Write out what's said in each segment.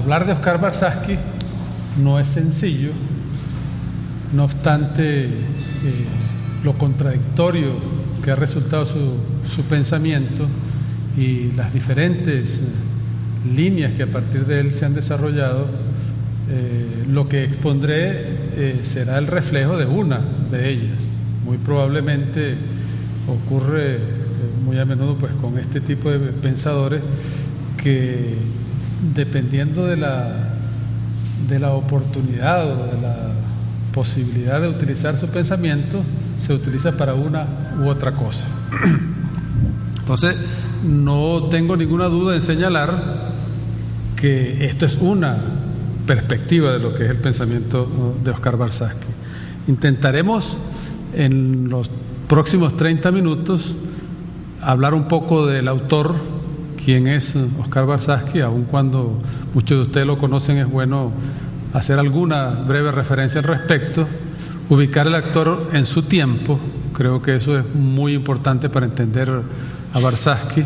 hablar de Oscar Barsaski no es sencillo, no obstante lo contradictorio que ha resultado su pensamiento y las diferentes líneas que a partir de él se han desarrollado, lo que expondré será el reflejo de una de ellas. Muy probablemente ocurre muy a menudo pues con este tipo de pensadores que, dependiendo de la oportunidad o de la posibilidad de utilizar su pensamiento, se utiliza para una u otra cosa. Entonces, no tengo ninguna duda en señalar que esto es una perspectiva de lo que es el pensamiento de Oscar Barsaski. Intentaremos en los próximos 30 minutos hablar un poco del autor, quién es Oscar Barsaski. Aun cuando muchos de ustedes lo conocen, es bueno hacer alguna breve referencia al respecto, ubicar al actor en su tiempo. Creo que eso es muy importante para entender a Barsaski,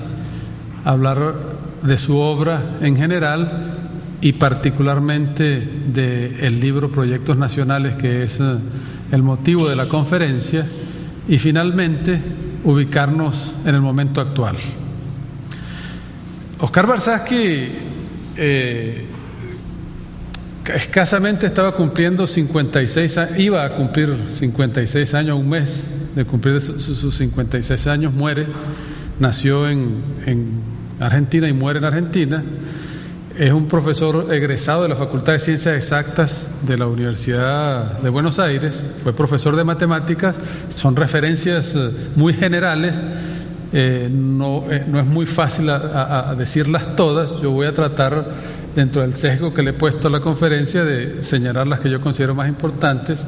hablar de su obra en general y particularmente del libro Proyectos Nacionales, que es el motivo de la conferencia, y finalmente ubicarnos en el momento actual. Oscar Barsaski escasamente estaba cumpliendo 56 años, iba a cumplir 56 años, un mes de cumplir sus 56 años, muere, nació en Argentina y muere en Argentina. Es un profesor egresado de la Facultad de Ciencias Exactas de la Universidad de Buenos Aires, fue profesor de matemáticas. Son referencias muy generales, no es muy fácil a decirlas todas. Yo voy a tratar, dentro del sesgo que le he puesto a la conferencia, de señalar las que yo considero más importantes.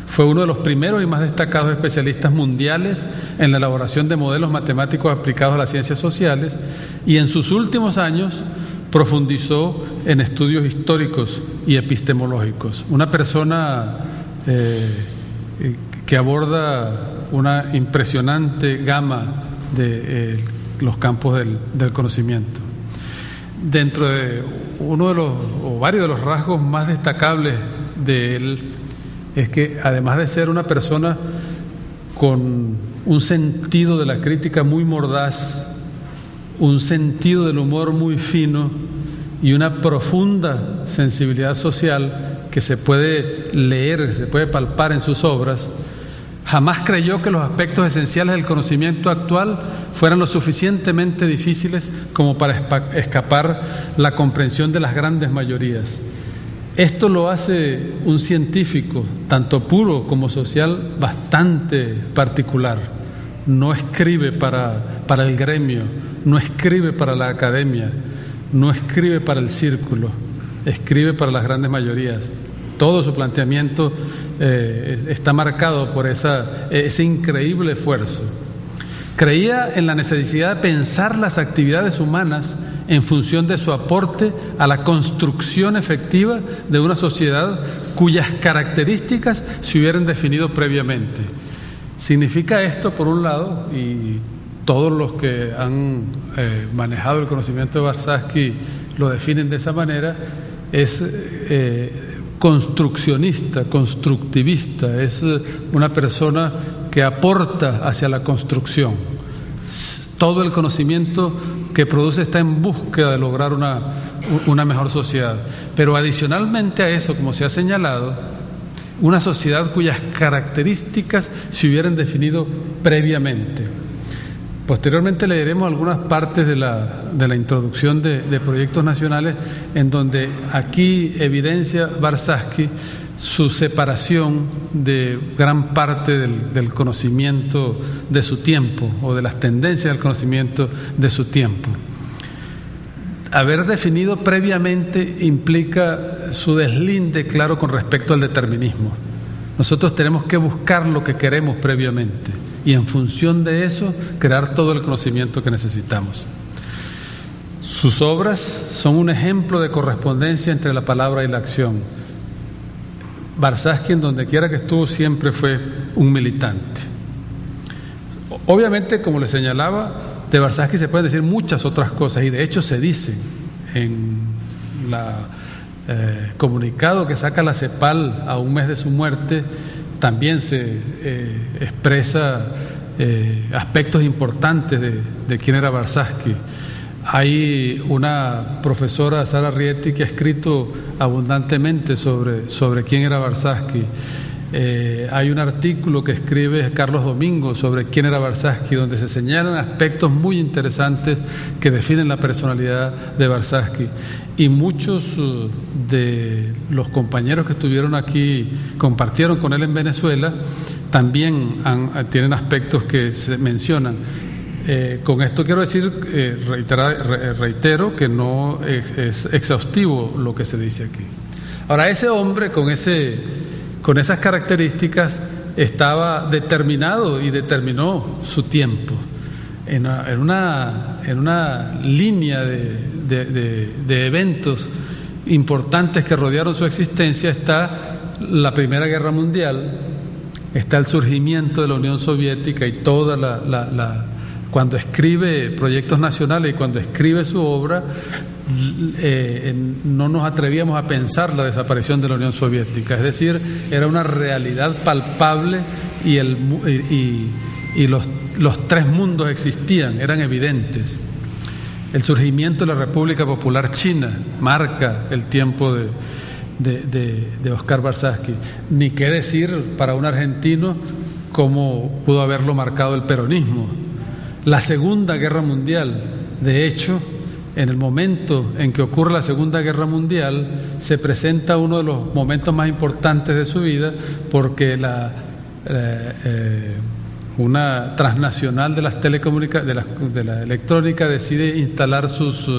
Fue uno de los primeros y más destacados especialistas mundiales en la elaboración de modelos matemáticos aplicados a las ciencias sociales, y en sus últimos años profundizó en estudios históricos y epistemológicos. Una persona que aborda una impresionante gama de los campos del conocimiento. Dentro de uno de los, o varios de los rasgos más destacables de él, es que, además de ser una persona con un sentido de la crítica muy mordaz, un sentido del humor muy fino y una profunda sensibilidad social que se puede leer, se puede palpar en sus obras, jamás creyó que los aspectos esenciales del conocimiento actual fueran lo suficientemente difíciles como para escapar la comprensión de las grandes mayorías. Esto lo hace un científico, tanto puro como social, bastante particular. No escribe para el gremio, no escribe para la academia, no escribe para el círculo, escribe para las grandes mayorías. Todo su planteamiento está marcado por ese increíble esfuerzo. Creía en la necesidad de pensar las actividades humanas en función de su aporte a la construcción efectiva de una sociedad cuyas características se hubieran definido previamente. Significa esto, por un lado, y todos los que han manejado el conocimiento de Barsaski lo definen de esa manera, es construccionista, constructivista, es una persona que aporta hacia la construcción. Todo el conocimiento que produce está en búsqueda de lograr una mejor sociedad. Pero adicionalmente a eso, como se ha señalado, una sociedad cuyas características se hubieran definido previamente. Posteriormente leeremos algunas partes de la introducción de Proyectos Nacionales, en donde aquí evidencia Barsaski su separación de gran parte del conocimiento de su tiempo, o de las tendencias del conocimiento de su tiempo. Haber definido previamente implica su deslinde claro con respecto al determinismo. Nosotros tenemos que buscar lo que queremos previamente y, en función de eso, crear todo el conocimiento que necesitamos. Sus obras son un ejemplo de correspondencia entre la palabra y la acción. Barsaski, en donde quiera que estuvo, siempre fue un militante. Obviamente, como le señalaba, de Barsaski se pueden decir muchas otras cosas, y de hecho se dicen en comunicado que saca la CEPAL a un mes de su muerte, también se expresa aspectos importantes de quién era Warshawski. Hay una profesora, Sara Rieti, que ha escrito abundantemente sobre quién era Warshawski. Hay un artículo que escribe Carlos Domingo sobre quién era Warshawski, donde se señalan aspectos muy interesantes que definen la personalidad de Warshawski. Y muchos de los compañeros que estuvieron aquí, compartieron con él en Venezuela, también tienen aspectos que se mencionan. Con esto quiero decir, reitero que no es exhaustivo lo que se dice aquí. Ahora, ese hombre con esas características estaba determinado y determinó su tiempo. En una línea de eventos importantes que rodearon su existencia está la Primera Guerra Mundial, está el surgimiento de la Unión Soviética y toda cuando escribe Proyectos Nacionales y cuando escribe su obra, no nos atrevíamos a pensar la desaparición de la Unión Soviética. Es decir, era una realidad palpable y los tres mundos existían, eran evidentes. El surgimiento de la República Popular China marca el tiempo de Oscar Warshawski. Ni qué decir para un argentino cómo pudo haberlo marcado el peronismo. La Segunda Guerra Mundial, de hecho, en el momento en que ocurre la Segunda Guerra Mundial, se presenta uno de los momentos más importantes de su vida, porque una transnacional de las telecomunicaciones, de la electrónica, decide instalar sus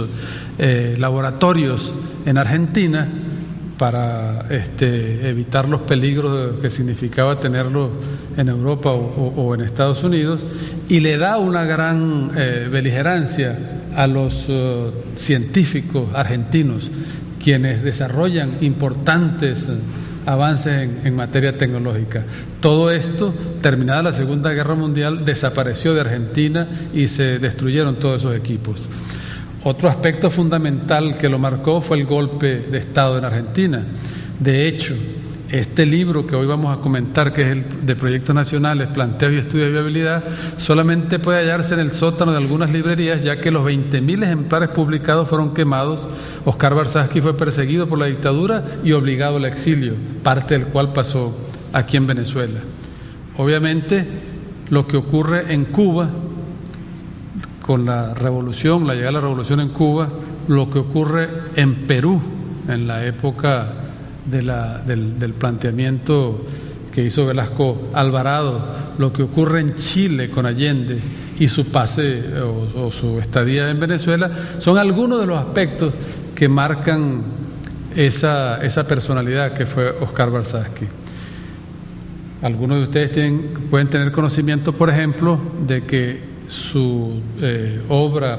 laboratorios en Argentina para evitar los peligros que significaba tenerlo en Europa o en Estados Unidos, y le da una gran beligerancia a los científicos argentinos, quienes desarrollan importantes avances en materia tecnológica. Todo esto, terminada la Segunda Guerra Mundial, desapareció de Argentina y se destruyeron todos esos equipos. Otro aspecto fundamental que lo marcó fue el golpe de Estado en Argentina. De hecho, este libro que hoy vamos a comentar, que es el de Proyectos Nacionales, Planteos y Estudios de Viabilidad, solamente puede hallarse en el sótano de algunas librerías, ya que los 20.000 ejemplares publicados fueron quemados. Oscar Warshawski fue perseguido por la dictadura y obligado al exilio, parte del cual pasó aquí en Venezuela. Obviamente, lo que ocurre en Cuba, con la revolución, la llegada de la revolución en Cuba, lo que ocurre en Perú en la época del planteamiento que hizo Velasco Alvarado, lo que ocurre en Chile con Allende y su pase o su estadía en Venezuela, son algunos de los aspectos que marcan esa personalidad que fue Oscar Warshawski. Algunos de ustedes pueden tener conocimiento, por ejemplo, de que su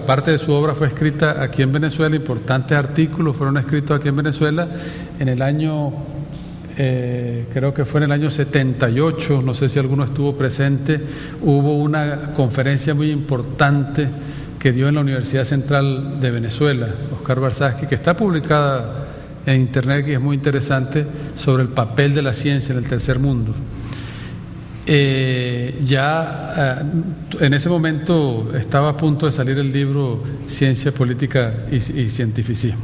parte de su obra fue escrita aquí en Venezuela. Importantes artículos fueron escritos aquí en Venezuela en el año, creo que fue en el año 78, no sé si alguno estuvo presente. Hubo una conferencia muy importante que dio en la Universidad Central de Venezuela, Oscar Warshawski, que está publicada en internet, que es muy interesante, sobre el papel de la ciencia en el tercer mundo. En ese momento estaba a punto de salir el libro Ciencia, Política y Cientificismo.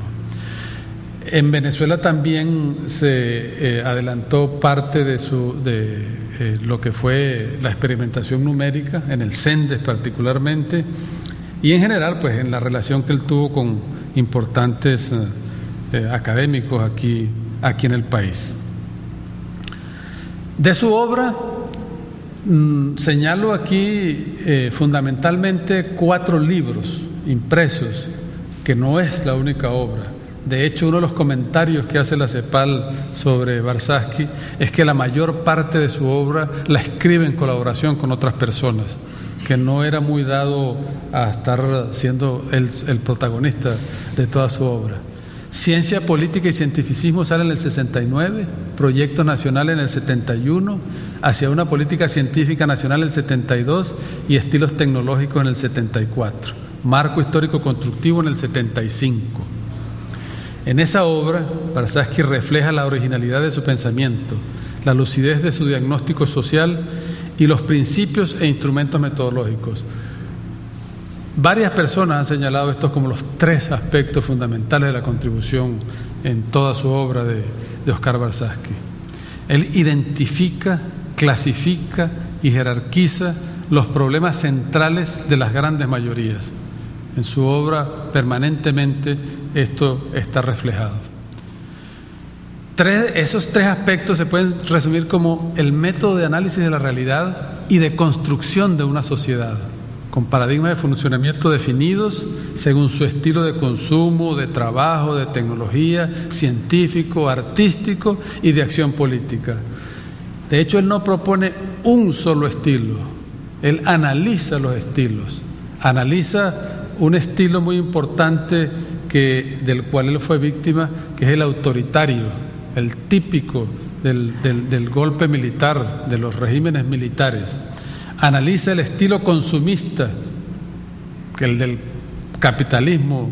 En Venezuela también se adelantó parte de lo que fue la experimentación numérica, en el CENDES particularmente, y en general pues en la relación que él tuvo con importantes académicos aquí en el país. De su obra señalo aquí fundamentalmente 4 libros impresos, que no es la única obra. De hecho, uno de los comentarios que hace la CEPAL sobre Warshawski es que la mayor parte de su obra la escribe en colaboración con otras personas, que no era muy dado a estar siendo el protagonista de toda su obra. Ciencia, Política y Cientificismo sale en el 69, Proyectos Nacionales en el 71, Hacia una Política Científica Nacional en el 72 y Estilos Tecnológicos en el 74, Marco Histórico Constructivo en el 75. En esa obra, Warshawski refleja la originalidad de su pensamiento, la lucidez de su diagnóstico social y los principios e instrumentos metodológicos. Varias personas han señalado estos como los 3 aspectos fundamentales de la contribución en toda su obra de Oscar Warshawski. Él identifica, clasifica y jerarquiza los problemas centrales de las grandes mayorías. En su obra permanentemente esto está reflejado. Esos 3 aspectos se pueden resumir como el método de análisis de la realidad y de construcción de una sociedad, con paradigmas de funcionamiento definidos según su estilo de consumo, de trabajo, de tecnología, científico, artístico y de acción política. De hecho, él no propone un solo estilo, él analiza los estilos, analiza un estilo muy importante del cual él fue víctima, que es el autoritario, el típico del golpe militar, de los regímenes militares. Analiza el estilo consumista, que el del capitalismo,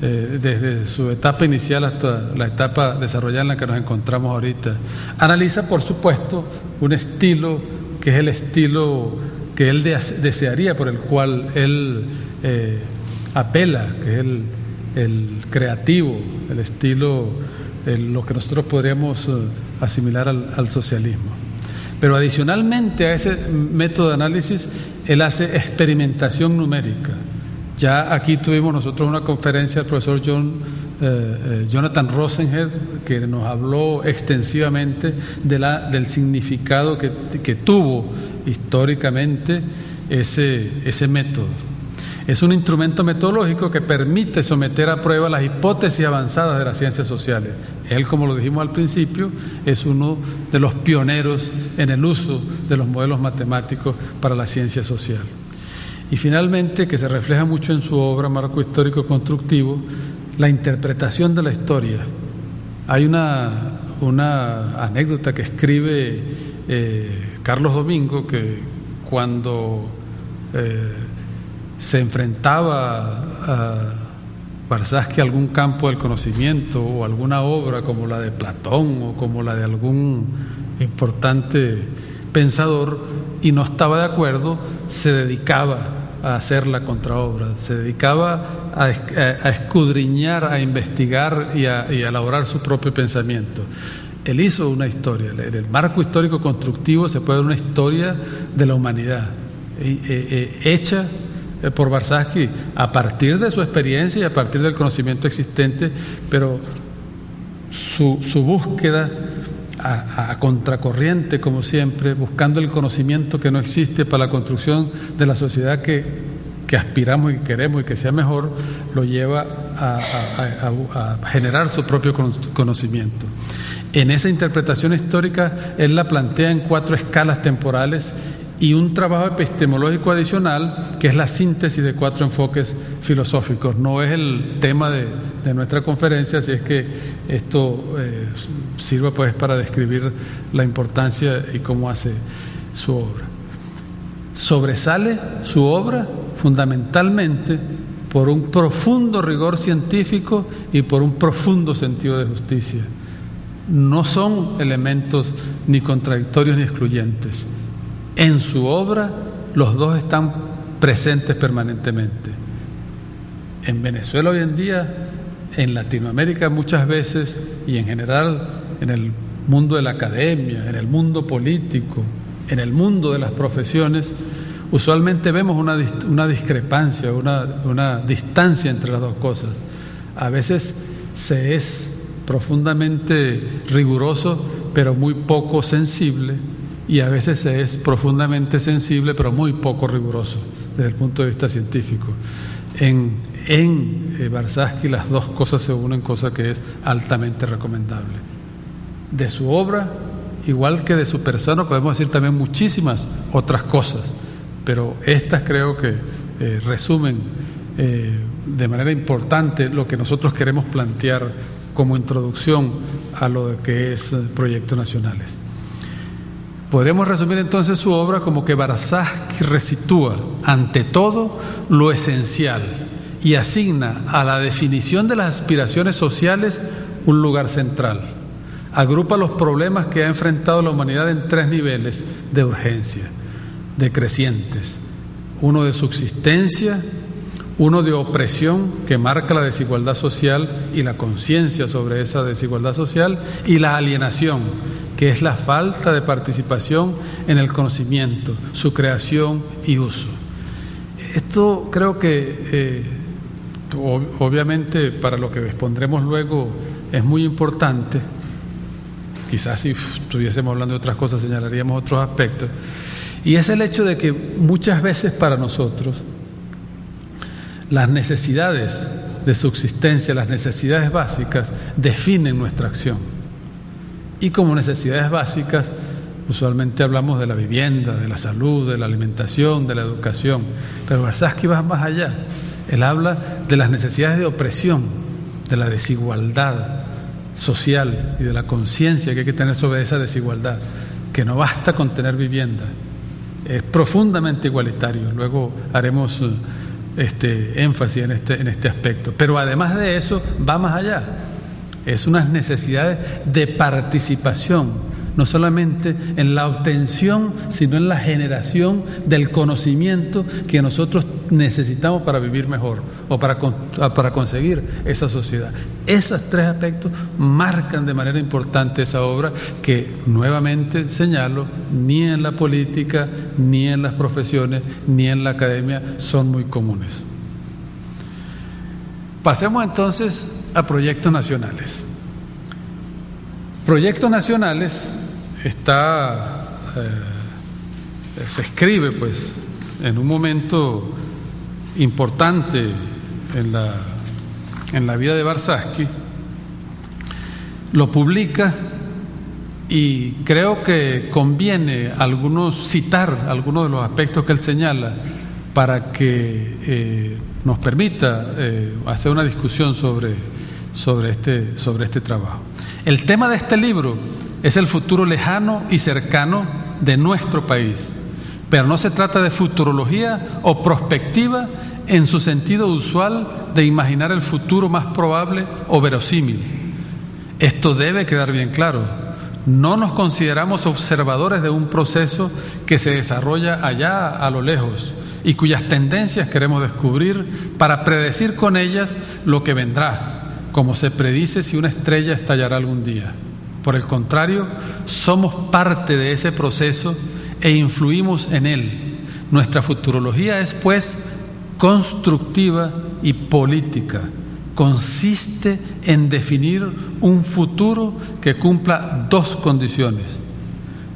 desde su etapa inicial hasta la etapa desarrollada en la que nos encontramos ahorita. Analiza, por supuesto, un estilo que es el estilo que él desearía, por el cual él apela, que es el creativo, el estilo, lo que nosotros podríamos asimilar al socialismo. Pero adicionalmente a ese método de análisis, él hace experimentación numérica. Ya aquí tuvimos nosotros una conferencia del profesor Jonathan Rosenhead, que nos habló extensivamente del significado que tuvo históricamente ese método. Es un instrumento metodológico que permite someter a prueba las hipótesis avanzadas de las ciencias sociales. Él, como lo dijimos al principio, es uno de los pioneros en el uso de los modelos matemáticos para la ciencia social. Y finalmente, que se refleja mucho en su obra Marco Histórico Constructivo, la interpretación de la historia. Hay una anécdota que escribe Carlos Domingo, que cuando se enfrentaba a Warshawski a algún campo del conocimiento o alguna obra como la de Platón o como la de algún importante pensador y no estaba de acuerdo, se dedicaba a hacer la contraobra, se dedicaba a escudriñar, a investigar y a elaborar su propio pensamiento. Él hizo una historia, en el marco histórico constructivo se puede ver una historia de la humanidad hecha por Warshawski a partir de su experiencia y a partir del conocimiento existente, pero su búsqueda a contracorriente, como siempre, buscando el conocimiento que no existe para la construcción de la sociedad que aspiramos y que queremos y que sea mejor, lo lleva a generar su propio conocimiento. En esa interpretación histórica, él la plantea en 4 escalas temporales y un trabajo epistemológico adicional que es la síntesis de 4 enfoques filosóficos. No es el tema de nuestra conferencia, así es que esto sirva pues para describir la importancia y cómo hace su obra. Sobresale su obra fundamentalmente por un profundo rigor científico y por un profundo sentido de justicia. No son elementos ni contradictorios ni excluyentes. En su obra los dos están presentes permanentemente. En Venezuela hoy en día, en Latinoamérica muchas veces y en general en el mundo de la academia, en el mundo político, en el mundo de las profesiones, usualmente vemos una discrepancia, una distancia entre las dos cosas. A veces se es profundamente riguroso, pero muy poco sensible, y a veces se es profundamente sensible, pero muy poco riguroso desde el punto de vista científico. En Warshawski las dos cosas se unen, cosa que es altamente recomendable. De su obra, igual que de su persona, podemos decir también muchísimas otras cosas, pero estas creo que resumen de manera importante lo que nosotros queremos plantear como introducción a lo que es Proyectos Nacionales. Podríamos resumir entonces su obra como que Warshawski resitúa ante todo lo esencial y asigna a la definición de las aspiraciones sociales un lugar central. Agrupa los problemas que ha enfrentado la humanidad en 3 niveles de urgencia, decrecientes: uno de subsistencia, uno de opresión, que marca la desigualdad social y la conciencia sobre esa desigualdad social, y la alienación, que es la falta de participación en el conocimiento, su creación y uso. Esto creo que, obviamente, para lo que expondremos luego, es muy importante. Quizás si estuviésemos hablando de otras cosas señalaríamos otros aspectos, y es el hecho de que muchas veces para nosotros las necesidades de subsistencia, las necesidades básicas definen nuestra acción, y como necesidades básicas usualmente hablamos de la vivienda, de la salud, de la alimentación, de la educación, pero Warshawski va más allá. Él habla de las necesidades de opresión, de la desigualdad social y de la conciencia que hay que tener sobre esa desigualdad, que no basta con tener vivienda, es profundamente igualitario. Luego haremos énfasis en este aspecto, pero además de eso va más allá. Es unas necesidades de participación, no solamente en la obtención, sino en la generación del conocimiento que nosotros necesitamos para vivir mejor o para conseguir esa sociedad. Esos 3 aspectos marcan de manera importante esa obra, que nuevamente señalo, ni en la política, ni en las profesiones, ni en la academia son muy comunes. Pasemos entonces a proyectos nacionales. Proyectos nacionales se escribe pues en un momento importante en la vida de Warshawski, lo publica, y creo que conviene citar algunos de los aspectos que él señala para que nos permita hacer una discusión sobre este trabajo. El tema de este libro es el futuro lejano y cercano de nuestro país, pero no se trata de futurología o prospectiva en su sentido usual de imaginar el futuro más probable o verosímil. Esto debe quedar bien claro. No nos consideramos observadores de un proceso que se desarrolla allá a lo lejos y cuyas tendencias queremos descubrir para predecir con ellas lo que vendrá, como se predice si una estrella estallará algún día. Por el contrario, somos parte de ese proceso e influimos en él. Nuestra futurología es, pues, constructiva y política. Consiste en definir un futuro que cumpla 2 condiciones.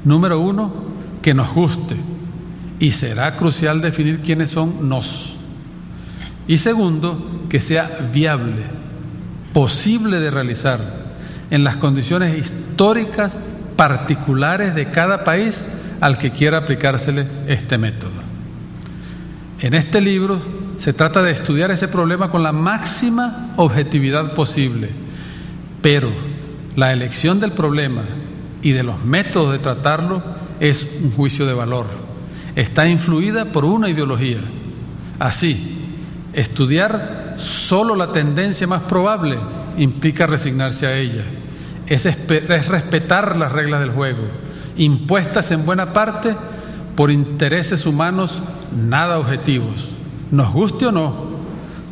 Número 1, que nos guste, y será crucial definir quiénes son nos. Y segundo, que sea viable, posible de realizar en las condiciones históricas particulares de cada país al que quiera aplicársele este método. En este libro se trata de estudiar ese problema con la máxima objetividad posible, pero la elección del problema y de los métodos de tratarlo es un juicio de valor. Está influida por una ideología. Así, estudiar solo la tendencia más probable implica resignarse a ella. Es respetar las reglas del juego, impuestas en buena parte por intereses humanos nada objetivos. Nos guste o no,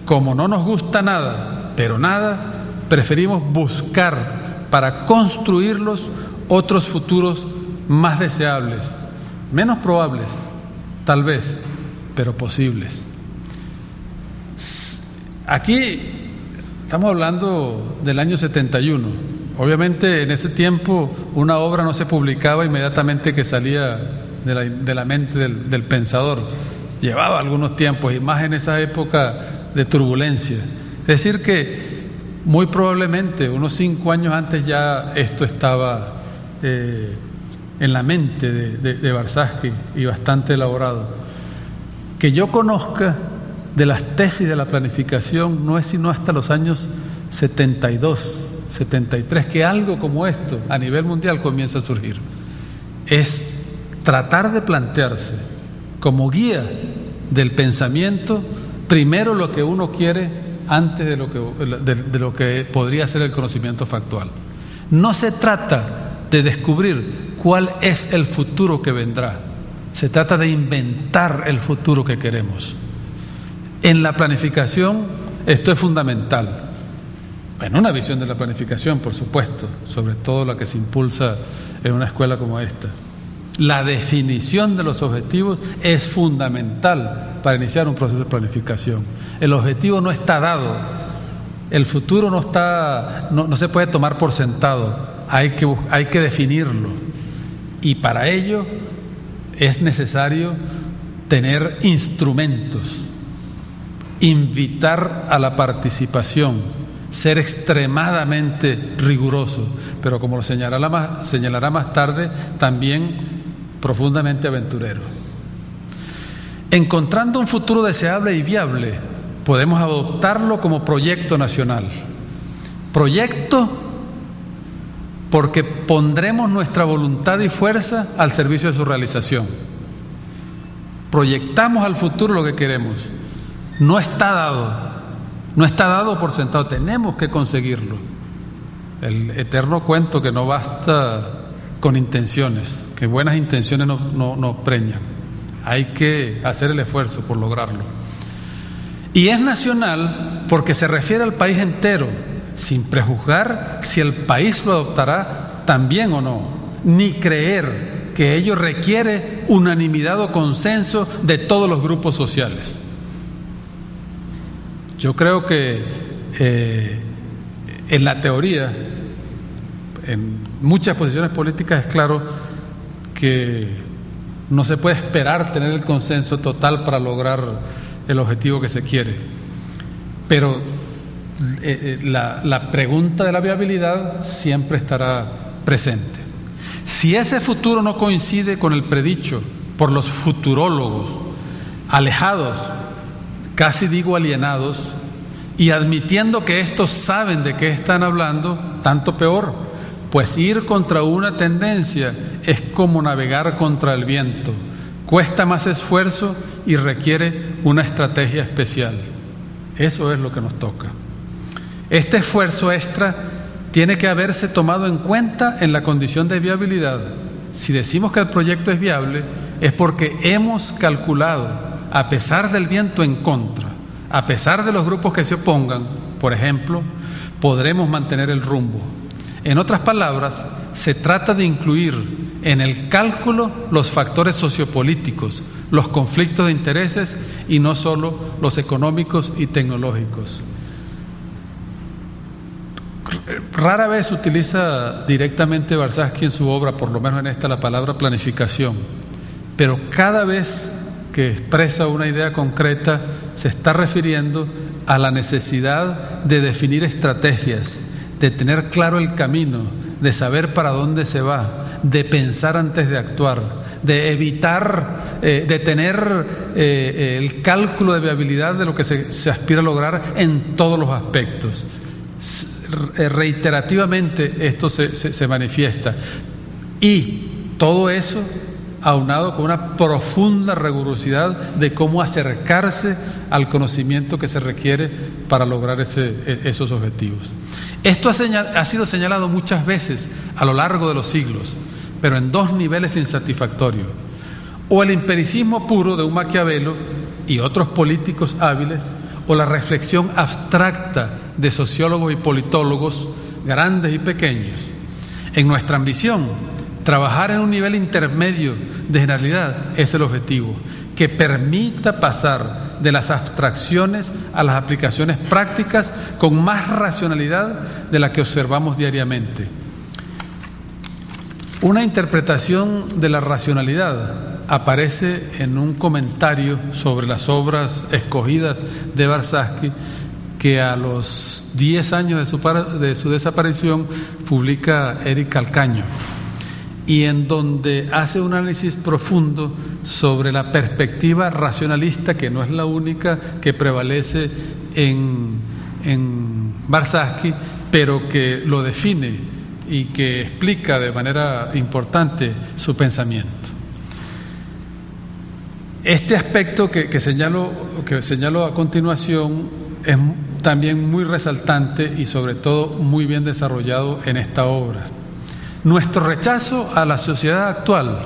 como no nos gusta nada, pero nada, preferimos buscar para construirlos otros futuros más deseables, menos probables, tal vez, pero posibles. Aquí estamos hablando del año 71. Obviamente en ese tiempo una obra no se publicaba inmediatamente que salía de la mente del pensador. Llevaba algunos tiempos, y más en esa época de turbulencia. Es decir que muy probablemente unos 5 años antes ya esto estaba en la mente de Warshawski y bastante elaborado. Que yo conozca de las tesis de la planificación no es sino hasta los años 72, 73, que algo como esto a nivel mundial comienza a surgir. Es tratar de plantearse como guía del pensamiento primero lo que uno quiere antes de lo que podría ser el conocimiento factual. No se trata de descubrir cuál es el futuro que vendrá, se trata de inventar el futuro que queremos. En la planificación esto es fundamental. En una visión de la planificación, por supuesto, sobre todo la que se impulsa en una escuela como esta. La definición de los objetivos es fundamental para iniciar un proceso de planificación. El objetivo no está dado, el futuro no se puede tomar por sentado, hay que definirlo. Y para ello es necesario tener instrumentos, invitar a la participación, ser extremadamente riguroso, pero como lo señalará más tarde, también profundamente aventurero. Encontrando un futuro deseable y viable, podemos adoptarlo como proyecto nacional. Proyecto porque pondremos nuestra voluntad y fuerza al servicio de su realización. Proyectamos al futuro lo que queremos. No está dado por sentado, tenemos que conseguirlo. El eterno cuento que no basta con intenciones, que buenas intenciones no preñan. Hay que hacer el esfuerzo por lograrlo. Y es nacional porque se refiere al país entero, sin prejuzgar si el país lo adoptará también o no, ni creer que ello requiere unanimidad o consenso de todos los grupos sociales. Yo creo que en la teoría, en muchas posiciones políticas es claro que no se puede esperar tener el consenso total para lograr el objetivo que se quiere. Pero la pregunta de la viabilidad siempre estará presente. Si ese futuro no coincide con el predicho por los futurólogos, alejados, casi digo alienados, y admitiendo que estos saben de qué están hablando, tanto peor, pues ir contra una tendencia es como navegar contra el viento, cuesta más esfuerzo y requiere una estrategia especial. Eso es lo que nos toca. Este esfuerzo extra tiene que haberse tomado en cuenta en la condición de viabilidad. Si decimos que el proyecto es viable, es porque hemos calculado, a pesar del viento en contra, a pesar de los grupos que se opongan, por ejemplo, podremos mantener el rumbo. En otras palabras, se trata de incluir en el cálculo los factores sociopolíticos, los conflictos de intereses y no solo los económicos y tecnológicos. Rara vez utiliza directamente Warshawski en su obra, por lo menos en esta, la palabra planificación, pero cada vez que expresa una idea concreta se está refiriendo a la necesidad de definir estrategias, de tener claro el camino, de saber para dónde se va, de pensar antes de actuar, de evitar, de tener el cálculo de viabilidad de lo que se aspira a lograr en todos los aspectos. Reiterativamente esto se manifiesta, y todo eso aunado con una profunda rigurosidad de cómo acercarse al conocimiento que se requiere para lograr esos objetivos. Esto ha sido señalado muchas veces a lo largo de los siglos, pero en dos niveles insatisfactorios: o el empiricismo puro de un Maquiavelo y otros políticos hábiles, o la reflexión abstracta de sociólogos y politólogos grandes y pequeños. En nuestra ambición, trabajar en un nivel intermedio de generalidad es el objetivo, que permita pasar de las abstracciones a las aplicaciones prácticas con más racionalidad de la que observamos diariamente. Una interpretación de la racionalidad aparece en un comentario sobre las obras escogidas de Warshawski, que a los 10 años de su desaparición publica Eric Calcaño, y en donde hace un análisis profundo sobre la perspectiva racionalista, que no es la única que prevalece en Warshawski, pero que lo define y que explica de manera importante su pensamiento. Este aspecto que señalo a continuación es también muy resaltante y sobre todo muy bien desarrollado en esta obra. Nuestro rechazo a la sociedad actual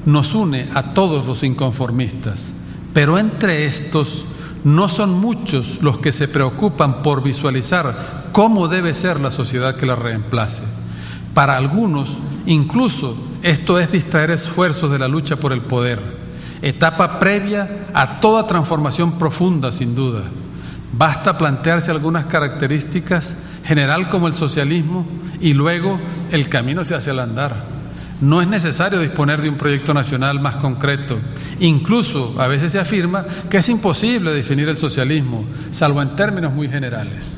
nos une a todos los inconformistas, pero entre estos no son muchos los que se preocupan por visualizar cómo debe ser la sociedad que la reemplace. Para algunos, incluso, esto es distraer esfuerzos de la lucha por el poder, etapa previa a toda transformación profunda, sin duda. Basta plantearse algunas características, general como el socialismo, y luego el camino se hace al andar. No es necesario disponer de un proyecto nacional más concreto. Incluso a veces se afirma que es imposible definir el socialismo, salvo en términos muy generales.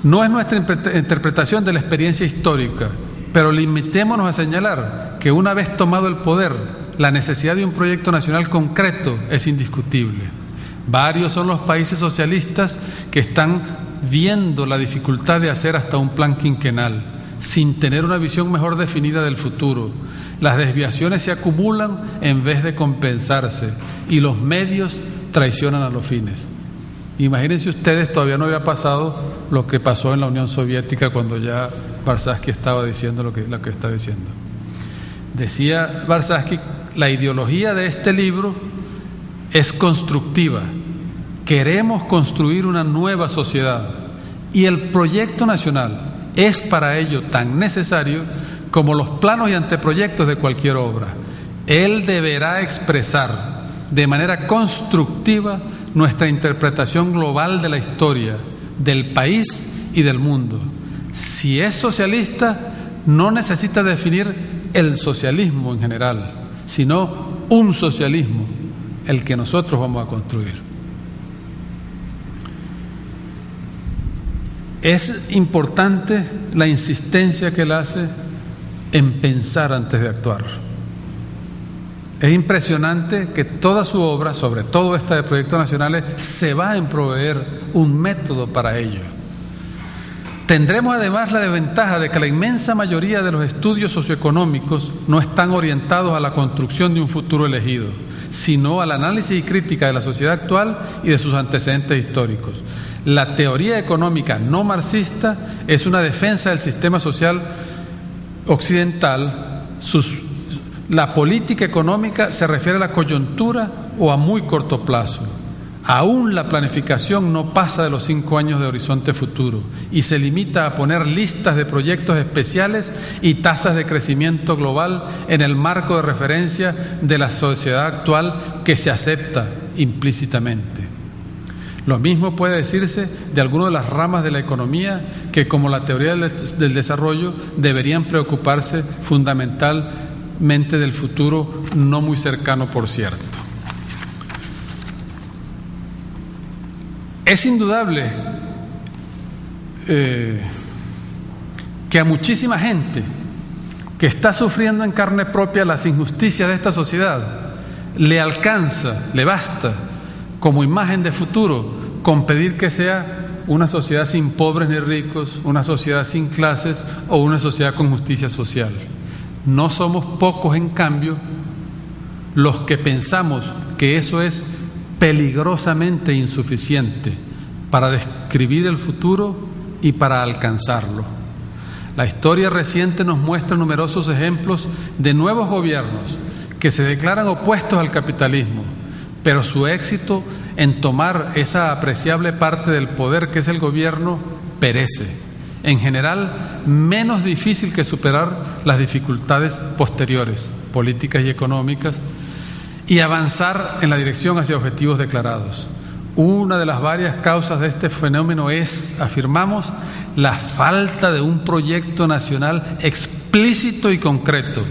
No es nuestra interpretación de la experiencia histórica, pero limitémonos a señalar que una vez tomado el poder, la necesidad de un proyecto nacional concreto es indiscutible. Varios son los países socialistas que están viendo la dificultad de hacer hasta un plan quinquenal, sin tener una visión mejor definida del futuro. Las desviaciones se acumulan en vez de compensarse y los medios traicionan a los fines. Imagínense ustedes, todavía no había pasado lo que pasó en la Unión Soviética cuando ya Varsavsky estaba diciendo lo que está diciendo. Decía Varsavsky, la ideología de este libro es constructiva. Queremos construir una nueva sociedad y el proyecto nacional es para ello tan necesario como los planos y anteproyectos de cualquier obra. Él deberá expresar de manera constructiva nuestra interpretación global de la historia, del país y del mundo. Si es socialista, no necesita definir el socialismo en general, sino un socialismo, el que nosotros vamos a construir. Es importante la insistencia que él hace en pensar antes de actuar. Es impresionante que toda su obra, sobre todo esta de proyectos nacionales, se va en proveer un método para ello. Tendremos además la desventaja de que la inmensa mayoría de los estudios socioeconómicos no están orientados a la construcción de un futuro elegido, sino al análisis y crítica de la sociedad actual y de sus antecedentes históricos. La teoría económica no marxista es una defensa del sistema social occidental. La política económica se refiere a la coyuntura o a muy corto plazo. Aún la planificación no pasa de los 5 años de horizonte futuro y se limita a poner listas de proyectos especiales y tasas de crecimiento global en el marco de referencia de la sociedad actual que se acepta implícitamente. Lo mismo puede decirse de algunas de las ramas de la economía que, como la teoría del desarrollo, deberían preocuparse fundamentalmente del futuro no muy cercano, por cierto. Es indudable que a muchísima gente que está sufriendo en carne propia las injusticias de esta sociedad le alcanza, le basta como imagen de futuro con pedir que sea una sociedad sin pobres ni ricos, una sociedad sin clases o una sociedad con justicia social. No somos pocos, en cambio, los que pensamos que eso es peligrosamente insuficiente para describir el futuro y para alcanzarlo. La historia reciente nos muestra numerosos ejemplos de nuevos gobiernos que se declaran opuestos al capitalismo, pero su éxito en tomar esa apreciable parte del poder que es el gobierno perece. En general, menos difícil que superar las dificultades posteriores, políticas y económicas, y avanzar en la dirección hacia objetivos declarados. Una de las varias causas de este fenómeno es, afirmamos, la falta de un proyecto nacional explícito y concreto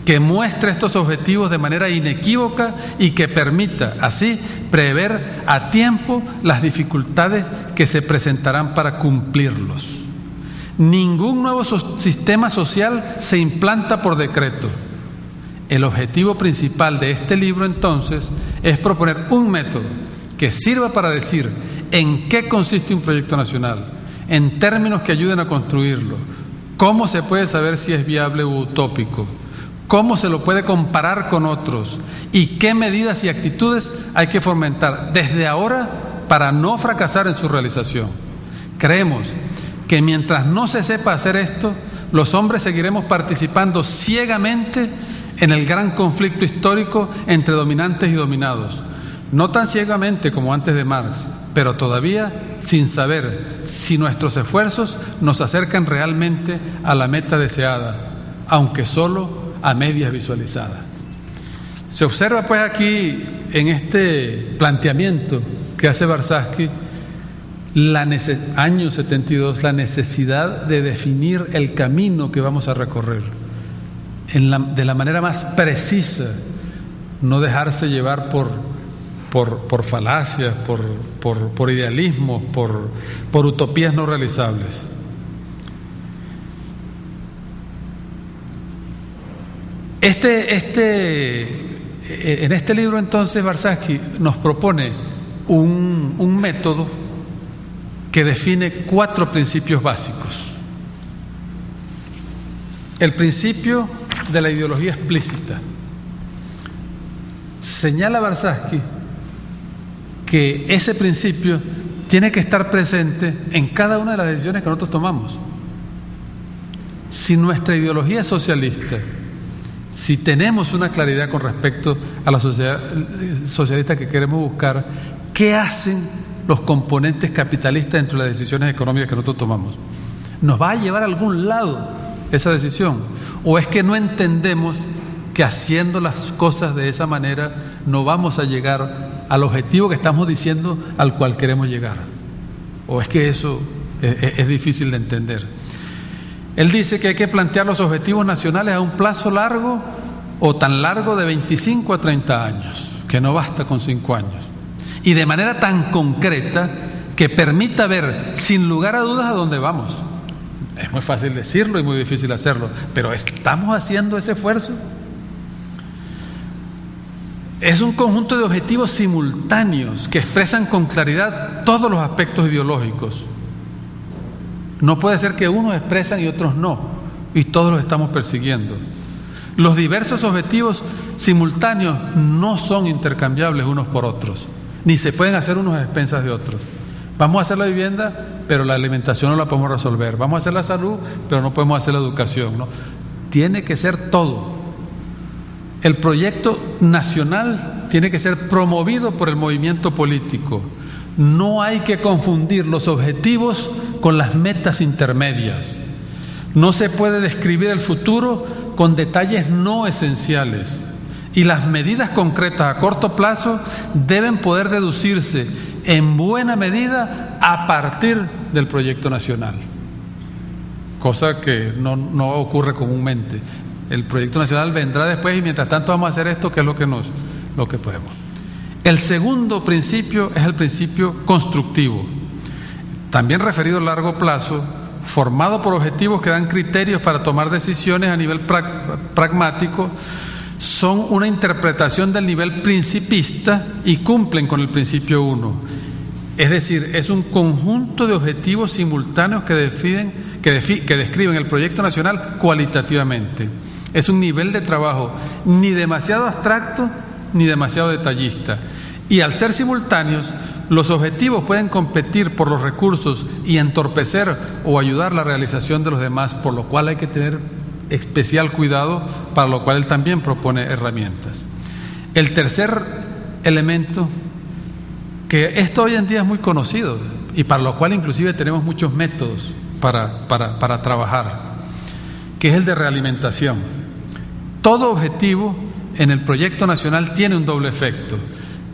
que muestre estos objetivos de manera inequívoca y que permita, así, prever a tiempo las dificultades que se presentarán para cumplirlos. Ningún nuevo sistema social se implanta por decreto. El objetivo principal de este libro, entonces, es proponer un método que sirva para decir en qué consiste un proyecto nacional, en términos que ayuden a construirlo, cómo se puede saber si es viable u utópico, cómo se lo puede comparar con otros y qué medidas y actitudes hay que fomentar desde ahora para no fracasar en su realización. Creemos que mientras no se sepa hacer esto, los hombres seguiremos participando ciegamente en el gran conflicto histórico entre dominantes y dominados. No tan ciegamente como antes de Marx, pero todavía sin saber si nuestros esfuerzos nos acercan realmente a la meta deseada, aunque solo a medias visualizada. Se observa pues aquí en este planteamiento que hace Warshawski, año 72, la necesidad de definir el camino que vamos a recorrer de la manera más precisa, no dejarse llevar por falacias, por idealismos, por utopías no realizables. En este libro entonces Warshawski nos propone un método que define 4 principios básicos. El principio de la ideología explícita. Señala Warshawski que ese principio tiene que estar presente en cada una de las decisiones que nosotros tomamos. Si nuestra ideología es socialista, si tenemos una claridad con respecto a la sociedad socialista que queremos buscar, ¿qué hacen los componentes capitalistas dentro de las decisiones económicas que nosotros tomamos? ¿Nos va a llevar a algún lado esa decisión? ¿O es que no entendemos que haciendo las cosas de esa manera no vamos a llegar al objetivo que estamos diciendo al cual queremos llegar? ¿O es que eso es difícil de entender? Él dice que hay que plantear los objetivos nacionales a un plazo largo o tan largo de 25 a 30 años, que no basta con 5 años, y de manera tan concreta que permita ver sin lugar a dudas a dónde vamos. Es muy fácil decirlo y muy difícil hacerlo, pero ¿estamos haciendo ese esfuerzo? Es un conjunto de objetivos simultáneos que expresan con claridad todos los aspectos ideológicos. No puede ser que unos expresan y otros no, y todos los estamos persiguiendo. Los diversos objetivos simultáneos no son intercambiables unos por otros, ni se pueden hacer unos a expensas de otros. Vamos a hacer la vivienda, pero la alimentación no la podemos resolver. Vamos a hacer la salud, pero no podemos hacer la educación, ¿no? Tiene que ser todo. El proyecto nacional tiene que ser promovido por el movimiento político. No hay que confundir los objetivos con las metas intermedias. No se puede describir el futuro con detalles no esenciales. Y las medidas concretas a corto plazo deben poder deducirse en buena medida a partir del proyecto nacional. Cosa que no ocurre comúnmente. El proyecto nacional vendrá después y mientras tanto vamos a hacer esto, que es lo que podemos. El segundo principio es el principio constructivo, también referido a largo plazo, formado por objetivos que dan criterios para tomar decisiones a nivel pragmático, son una interpretación del nivel principista y cumplen con el principio 1. Es decir, es un conjunto de objetivos simultáneos que describen el proyecto nacional cualitativamente. Es un nivel de trabajo ni demasiado abstracto ni demasiado detallista. Y al ser simultáneos, los objetivos pueden competir por los recursos y entorpecer o ayudar la realización de los demás, por lo cual hay que tener especial cuidado, para lo cual él también propone herramientas. El tercer elemento, que esto hoy en día es muy conocido y para lo cual inclusive tenemos muchos métodos para trabajar, que es el de realimentación. Todo objetivo en el proyecto nacional tiene un doble efecto.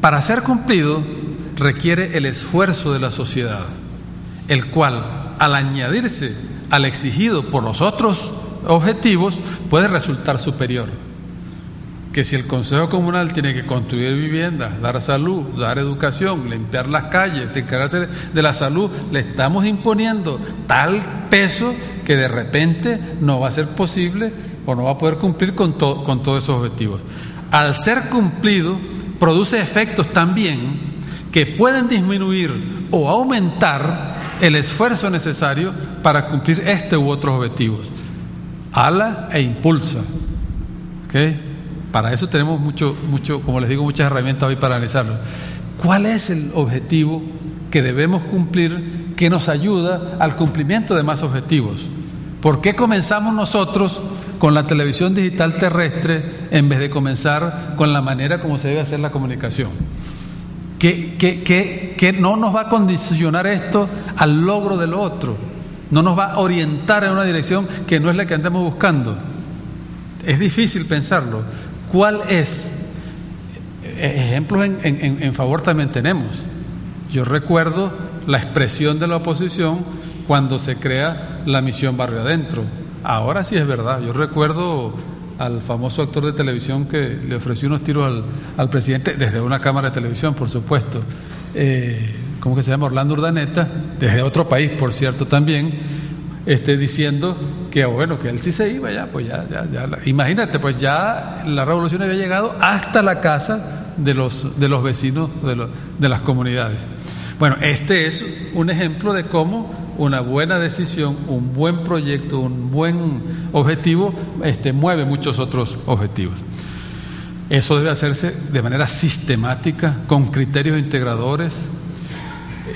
Para ser cumplido requiere el esfuerzo de la sociedad, el cual, al añadirse al exigido por los otros objetivos, puede resultar superior. Que si el Consejo Comunal tiene que construir viviendas, dar salud, dar educación, limpiar las calles, encargarse de la salud, le estamos imponiendo tal peso que de repente no va a ser posible o no va a poder cumplir con todos esos objetivos. Al ser cumplido, produce efectos también que pueden disminuir o aumentar el esfuerzo necesario para cumplir este u otros objetivos. Ala e impulsa. ¿ok? Para eso tenemos como les digo, muchas herramientas hoy para analizarlo. ¿Cuál es el objetivo que debemos cumplir que nos ayuda al cumplimiento de más objetivos? ¿Por qué comenzamos nosotros con la televisión digital terrestre en vez de comenzar con la manera como se debe hacer la comunicación? ¿Qué no nos va a condicionar esto al logro de lo otro? No nos va a orientar en una dirección que no es la que andamos buscando. Es difícil pensarlo. ¿Cuál es? Ejemplos en favor también tenemos. Yo recuerdo la expresión de la oposición cuando se crea la misión Barrio Adentro. Ahora sí es verdad. Yo recuerdo al famoso actor de televisión que le ofreció unos tiros al presidente desde una cámara de televisión, por supuesto. ¿Cómo que se llama? Orlando Urdaneta, desde otro país, por cierto, también, diciendo que bueno, que él sí se iba ya, pues ya. Imagínate, pues ya la revolución había llegado hasta la casa de los vecinos de las comunidades. Bueno, este es un ejemplo de cómo una buena decisión, un buen proyecto, un buen objetivo, mueve muchos otros objetivos. Eso debe hacerse de manera sistemática, con criterios integradores,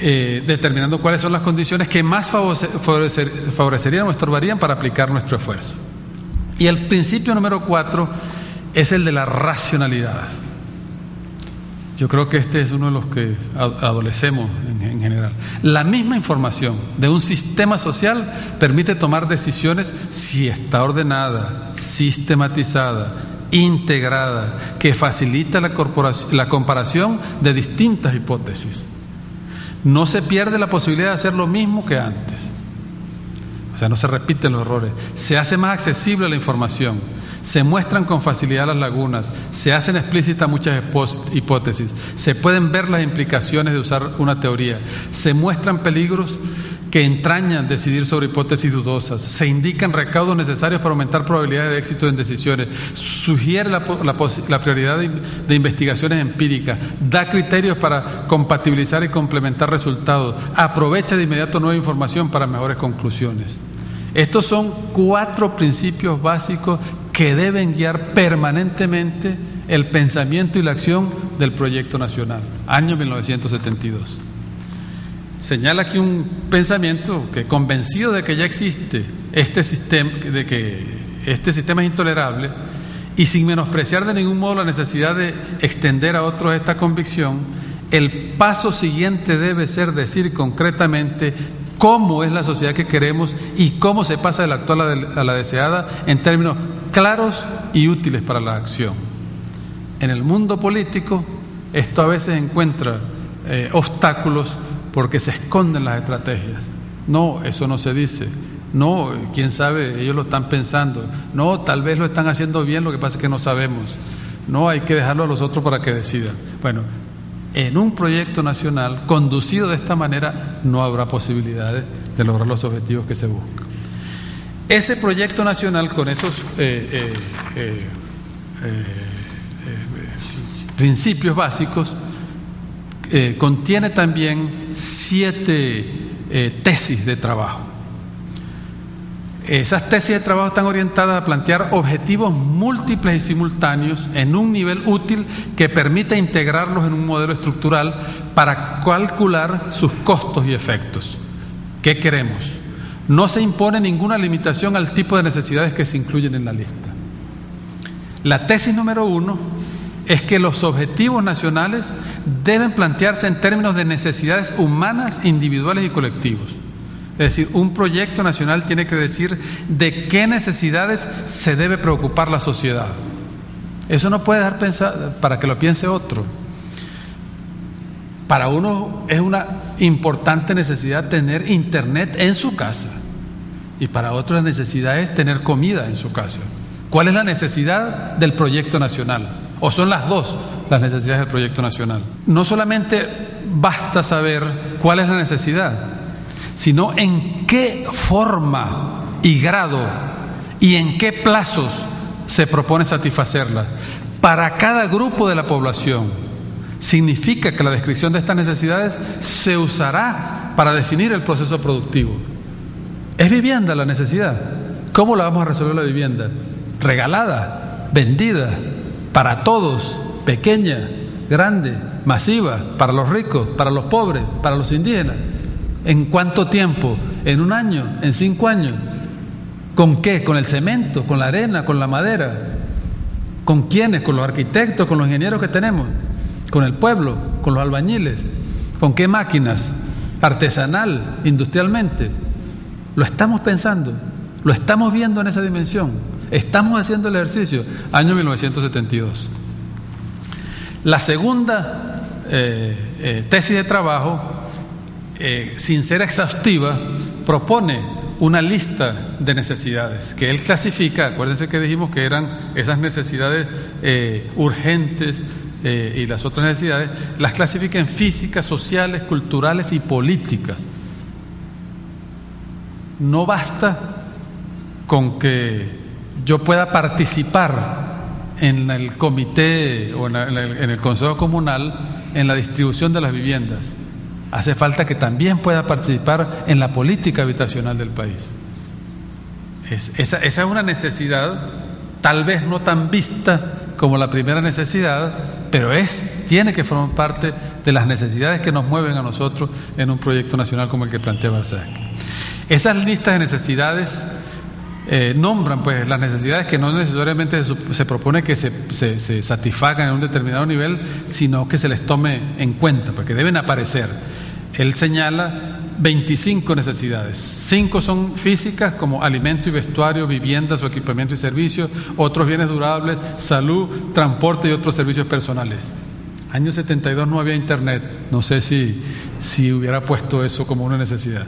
determinando cuáles son las condiciones que más favorecerían o estorbarían para aplicar nuestro esfuerzo. Y el principio número 4 es el de la racionalidad. Yo creo que este es uno de los que adolecemos en general. La misma información de un sistema social permite tomar decisiones si está ordenada, sistematizada, integrada, que facilita la comparación de distintas hipótesis. No se pierde la posibilidad de hacer lo mismo que antes. O sea, no se repiten los errores. Se hace más accesible la información. Se muestran con facilidad las lagunas. Se hacen explícitas muchas hipótesis. Se pueden ver las implicaciones de usar una teoría. Se muestran peligros que entrañan decidir sobre hipótesis dudosas. Se indican recaudos necesarios para aumentar probabilidades de éxito en decisiones. Sugiere la prioridad de investigaciones empíricas. Da criterios para compatibilizar y complementar resultados. Aprovecha de inmediato nueva información para mejores conclusiones. Estos son 4 principios básicos que deben guiar permanentemente el pensamiento y la acción del Proyecto Nacional, año 1972. Señala aquí un pensamiento que, convencido de que ya existe este sistema, de que este sistema es intolerable, y sin menospreciar de ningún modo la necesidad de extender a otros esta convicción, el paso siguiente debe ser decir concretamente cómo es la sociedad que queremos y cómo se pasa de la actual a la deseada en términos claros y útiles para la acción. En el mundo político, esto a veces encuentra obstáculos porque se esconden las estrategias. No, eso no se dice. No, quién sabe, ellos lo están pensando. No, tal vez lo están haciendo bien, lo que pasa es que no sabemos. No, hay que dejarlo a los otros para que decidan. Bueno, en un proyecto nacional conducido de esta manera no habrá posibilidades de lograr los objetivos que se buscan. Ese proyecto nacional con esos principios básicos contiene también 7 tesis de trabajo. Esas tesis de trabajo están orientadas a plantear objetivos múltiples y simultáneos en un nivel útil que permita integrarlos en un modelo estructural para calcular sus costos y efectos. ¿Qué queremos? No se impone ninguna limitación al tipo de necesidades que se incluyen en la lista. La tesis número 1 es que los objetivos nacionales deben plantearse en términos de necesidades humanas, individuales y colectivos. Es decir, un proyecto nacional tiene que decir de qué necesidades se debe preocupar la sociedad. Eso no puede dejar pensar para que lo piense otro. Para uno es una importante necesidad tener internet en su casa y para otro la necesidad es tener comida en su casa. ¿Cuál es la necesidad del proyecto nacional? ¿O son las dos las necesidades del proyecto nacional? No solamente basta saber cuál es la necesidad, sino en qué forma y grado y en qué plazos se propone satisfacerla. Para cada grupo de la población significa que la descripción de estas necesidades se usará para definir el proceso productivo. ¿Es vivienda la necesidad? ¿Cómo la vamos a resolver la vivienda? ¿Regalada? vendida para todos, pequeña, grande, masiva, para los ricos, para los pobres, para los indígenas. ¿En cuánto tiempo? ¿En 1 año? ¿En 5 años? ¿Con qué? ¿Con el cemento? ¿Con la arena? ¿Con la madera? ¿Con quiénes? ¿Con los arquitectos? ¿Con los ingenieros que tenemos? ¿Con el pueblo? ¿Con los albañiles? ¿Con qué máquinas? ¿Artesanal? ¿Industrialmente? Lo estamos pensando, lo estamos viendo en esa dimensión, estamos haciendo el ejercicio. Año 1972. La segunda tesis de trabajo, sin ser exhaustiva, propone una lista de necesidades que él clasifica. Acuérdense que dijimos que eran esas necesidades urgentes y las otras necesidades, las clasifica en físicas, sociales, culturales y políticas. No basta con que yo pueda participar en el comité o en el Consejo Comunal en la distribución de las viviendas. Hace falta que también pueda participar en la política habitacional del país. Esa es una necesidad, tal vez no tan vista como la primera necesidad, pero tiene que formar parte de las necesidades que nos mueven a nosotros en un proyecto nacional como el que plantea Barzazki. Esas listas de necesidades nombran pues las necesidades que no necesariamente se propone que se satisfagan en un determinado nivel, sino que se les tome en cuenta, porque deben aparecer. Él señala 25 necesidades. 5 son físicas, como alimento y vestuario, viviendas o equipamiento y servicios, otros bienes durables, salud, transporte y otros servicios personales. Año 72 no había internet, no sé si hubiera puesto eso como una necesidad.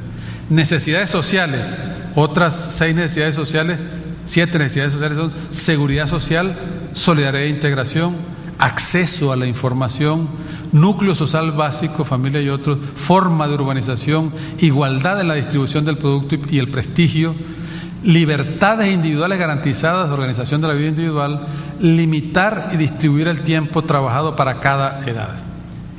Necesidades sociales, otras 6 necesidades sociales, 7 necesidades sociales son seguridad social, solidaridad e integración, acceso a la información, núcleo social básico, familia y otros, forma de urbanización, igualdad en la distribución del producto y el prestigio, libertades individuales garantizadas, organización de la vida individual, limitar y distribuir el tiempo trabajado para cada edad.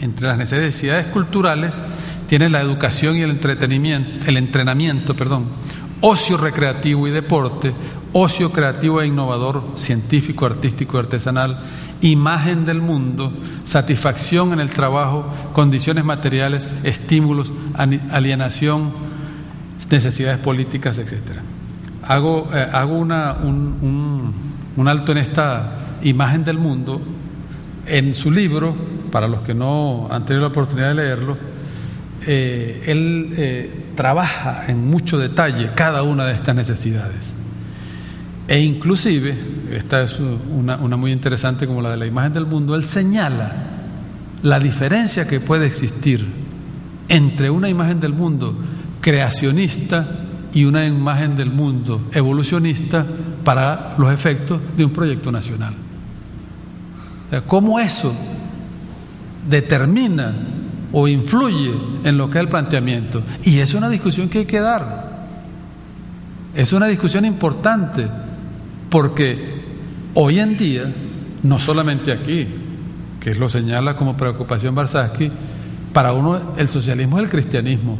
Entre las necesidades culturales tiene la educación y el entrenamiento, ocio recreativo y deporte, ocio creativo e innovador, científico, artístico y artesanal, imagen del mundo, satisfacción en el trabajo, condiciones materiales, estímulos, alienación, necesidades políticas, etc. Hago un alto en esta imagen del mundo. En su libro, para los que no han tenido la oportunidad de leerlo, él trabaja en mucho detalle cada una de estas necesidades. E inclusive, esta es una muy interesante como la de la imagen del mundo, él señala la diferencia que puede existir entre una imagen del mundo creacionista y una imagen del mundo evolucionista para los efectos de un proyecto nacional. ¿Cómo eso determina o influye en lo que es el planteamiento? Y es una discusión que hay que dar. Es una discusión importante, porque hoy en día, no solamente aquí, que lo señala como preocupación Barzazki, para uno el socialismo es el cristianismo,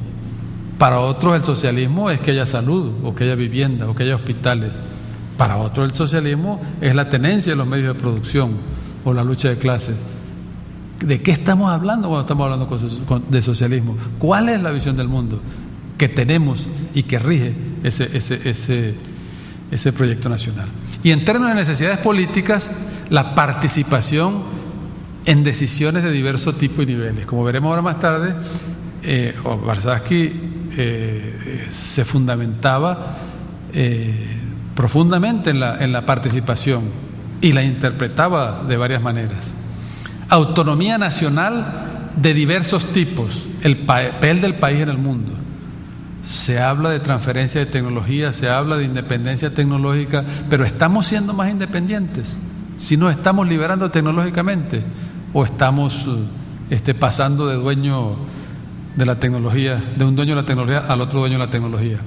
para otros el socialismo es que haya salud, o que haya vivienda, o que haya hospitales. Para otros el socialismo es la tenencia de los medios de producción o la lucha de clases. ¿De qué estamos hablando cuando estamos hablando de socialismo? ¿Cuál es la visión del mundo que tenemos y que rige ese proyecto nacional? Y en términos de necesidades políticas, la participación en decisiones de diversos tipos y niveles. Como veremos ahora más tarde, Barzazki se fundamentaba profundamente en la participación y la interpretaba de varias maneras. Autonomía nacional de diversos tipos, el papel del país en el mundo. Se habla de transferencia de tecnología, se habla de independencia tecnológica, pero ¿estamos siendo más independientes? ¿Si nos estamos liberando tecnológicamente o estamos pasando de dueño de la tecnología, de un dueño de la tecnología al otro dueño de la tecnología?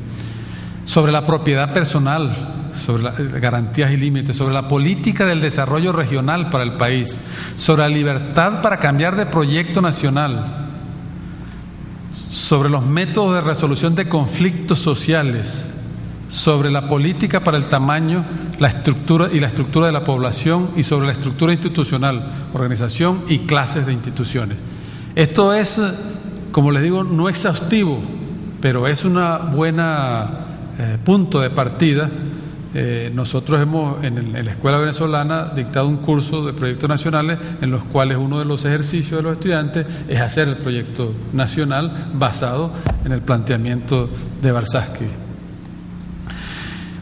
Sobre la propiedad personal, sobre las garantías y límites, sobre la política del desarrollo regional para el país, sobre la libertad para cambiar de proyecto nacional, sobre los métodos de resolución de conflictos sociales, sobre la política para el tamaño, la estructura de la población y sobre la estructura institucional, organización y clases de instituciones. Esto es, como les digo, no exhaustivo, pero es una buena punto de partida. Nosotros hemos en la Escuela Venezolana dictado un curso de proyectos nacionales en los cuales uno de los ejercicios de los estudiantes es hacer el proyecto nacional basado en el planteamiento de Warshawski.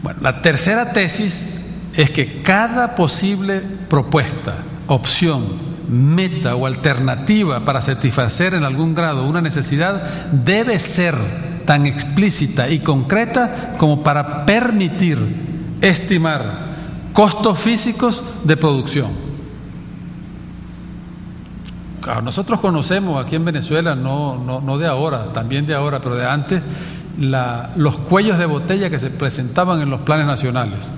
Bueno, la tercera tesis es que cada posible propuesta, opción, meta o alternativa para satisfacer en algún grado una necesidad debe ser tan explícita y concreta como para permitir estimar costos físicos de producción. Nosotros conocemos aquí en Venezuela, no de ahora, también de ahora, pero de antes, los cuellos de botella que se presentaban en los planes nacionales,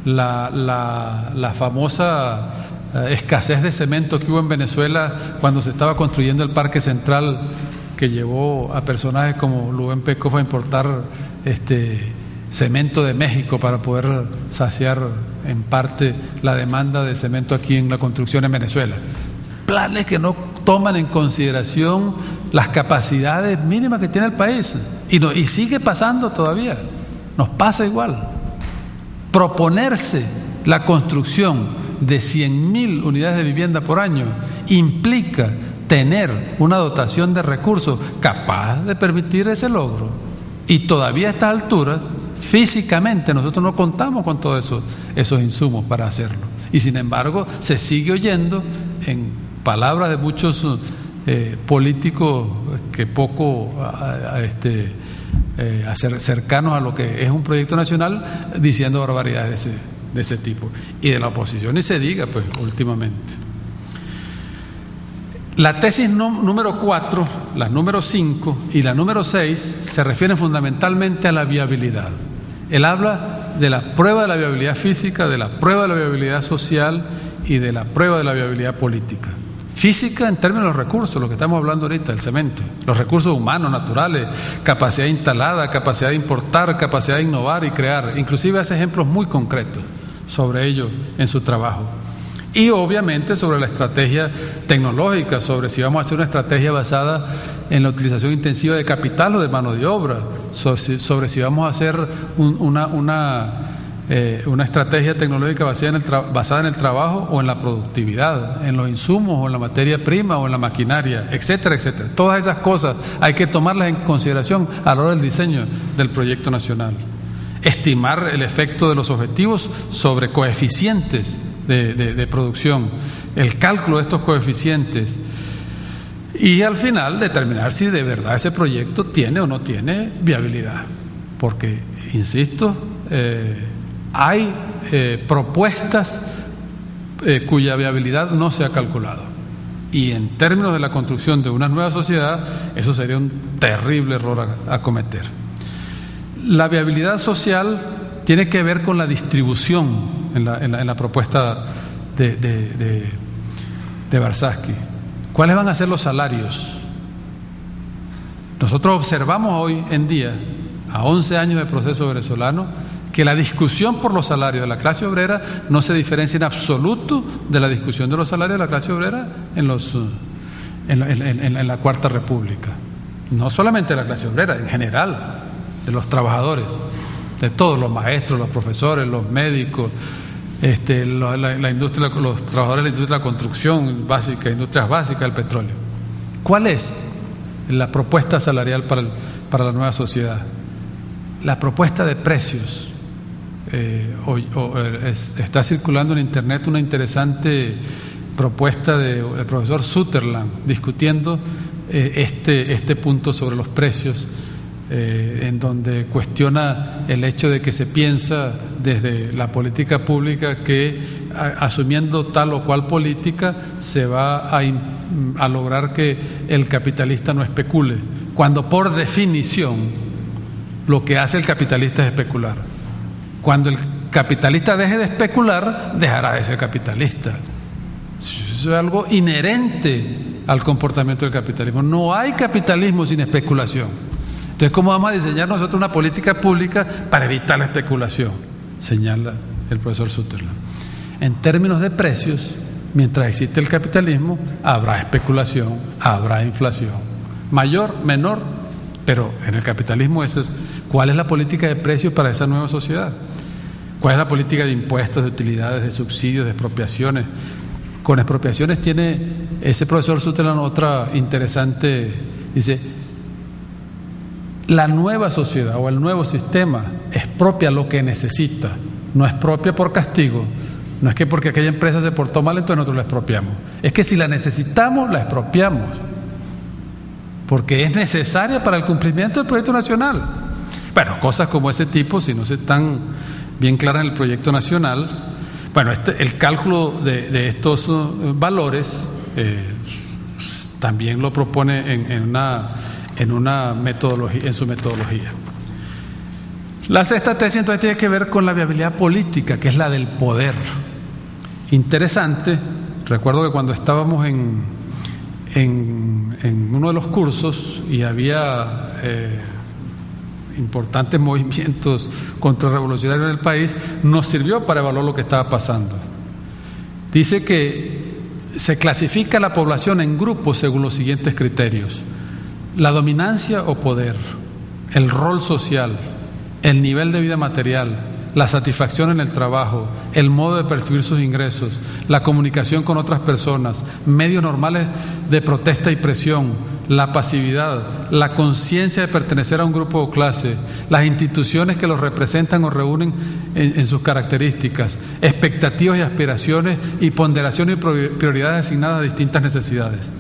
la famosa escasez de cemento que hubo en Venezuela cuando se estaba construyendo el Parque Central, que llevó a personajes como Lubén Pecoff a importar cemento de México para poder saciar en parte la demanda de cemento aquí en la construcción en Venezuela. Planes que no toman en consideración las capacidades mínimas que tiene el país. Y sigue pasando todavía, nos pasa igual. Proponerse la construcción de 100.000 unidades de vivienda por año implica tener una dotación de recursos capaz de permitir ese logro. Y todavía a esta altura, físicamente, nosotros no contamos con todos esos insumos para hacerlo. Y sin embargo, se sigue oyendo, en palabras de muchos políticos que poco cercanos a lo que es un proyecto nacional, diciendo barbaridades de ese tipo. Y de la oposición ni se diga, pues, últimamente. La tesis número 4, la número 5 y la número 6 se refieren fundamentalmente a la viabilidad. Él habla de la prueba de la viabilidad física, de la prueba de la viabilidad social y de la prueba de la viabilidad política. Física en términos de los recursos, lo que estamos hablando ahorita, el cemento, los recursos humanos, naturales, capacidad instalada, capacidad de importar, capacidad de innovar y crear. Inclusive hace ejemplos muy concretos sobre ello en su trabajo. Y obviamente sobre la estrategia tecnológica, sobre si vamos a hacer una estrategia basada en la utilización intensiva de capital o de mano de obra, sobre si vamos a hacer una estrategia tecnológica basada en el trabajo o en la productividad, en los insumos o en la materia prima o en la maquinaria, etcétera, etcétera. Todas esas cosas hay que tomarlas en consideración a la hora del diseño del proyecto nacional. Estimar el efecto de los objetivos sobre coeficientes de producción, el cálculo de estos coeficientes y al final determinar si de verdad ese proyecto tiene o no tiene viabilidad, porque, insisto, hay propuestas cuya viabilidad no se ha calculado, y en términos de la construcción de una nueva sociedad eso sería un terrible error a cometer. La viabilidad social tiene que ver con la distribución en la propuesta de Warshawski. ¿Cuáles van a ser los salarios? Nosotros observamos hoy en día, a 11 años del proceso venezolano, que la discusión por los salarios de la clase obrera no se diferencia en absoluto de la discusión de los salarios de la clase obrera en la Cuarta República. No solamente de la clase obrera, en general, de los trabajadores, de todos, los maestros, los profesores, los médicos, la industria, los trabajadores de la industria de la construcción básica, industrias básicas del petróleo. ¿Cuál es la propuesta salarial para la nueva sociedad? La propuesta de precios. Está circulando en internet una interesante propuesta del profesor Sutherland discutiendo este punto sobre los precios, en donde cuestiona el hecho de que se piensa desde la política pública que asumiendo tal o cual política se va a lograr que el capitalista no especule, cuando por definición lo que hace el capitalista es especular. Cuando el capitalista deje de especular, dejará de ser capitalista. Eso es algo inherente al comportamiento del capitalismo. No hay capitalismo sin especulación. Entonces, ¿cómo vamos a diseñar nosotros una política pública para evitar la especulación? Señala el profesor Sutherland. En términos de precios, mientras existe el capitalismo, habrá especulación, habrá inflación. Mayor, menor, pero en el capitalismo eso es. ¿Cuál es la política de precios para esa nueva sociedad? ¿Cuál es la política de impuestos, de utilidades, de subsidios, de expropiaciones? Con expropiaciones tiene ese profesor Sutherland otra interesante, dice, la nueva sociedad o el nuevo sistema expropia lo que necesita, no expropia por castigo, no es que porque aquella empresa se portó mal entonces nosotros la expropiamos, es que si la necesitamos la expropiamos, porque es necesaria para el cumplimiento del proyecto nacional. Bueno, cosas como ese tipo, si no se están bien claras en el proyecto nacional, bueno, el cálculo de estos valores también lo propone en una metodología, en su metodología. La sexta tesis entonces tiene que ver con la viabilidad política, que es la del poder. Interesante, recuerdo que cuando estábamos en uno de los cursos y había importantes movimientos contrarrevolucionarios en el país, nos sirvió para evaluar lo que estaba pasando. Dice que se clasifica la población en grupos según los siguientes criterios: la dominancia o poder, el rol social, el nivel de vida material, la satisfacción en el trabajo, el modo de percibir sus ingresos, la comunicación con otras personas, medios normales de protesta y presión, la pasividad, la conciencia de pertenecer a un grupo o clase, las instituciones que los representan o reúnen en sus características, expectativas y aspiraciones y ponderaciones y prioridades asignadas a distintas necesidades.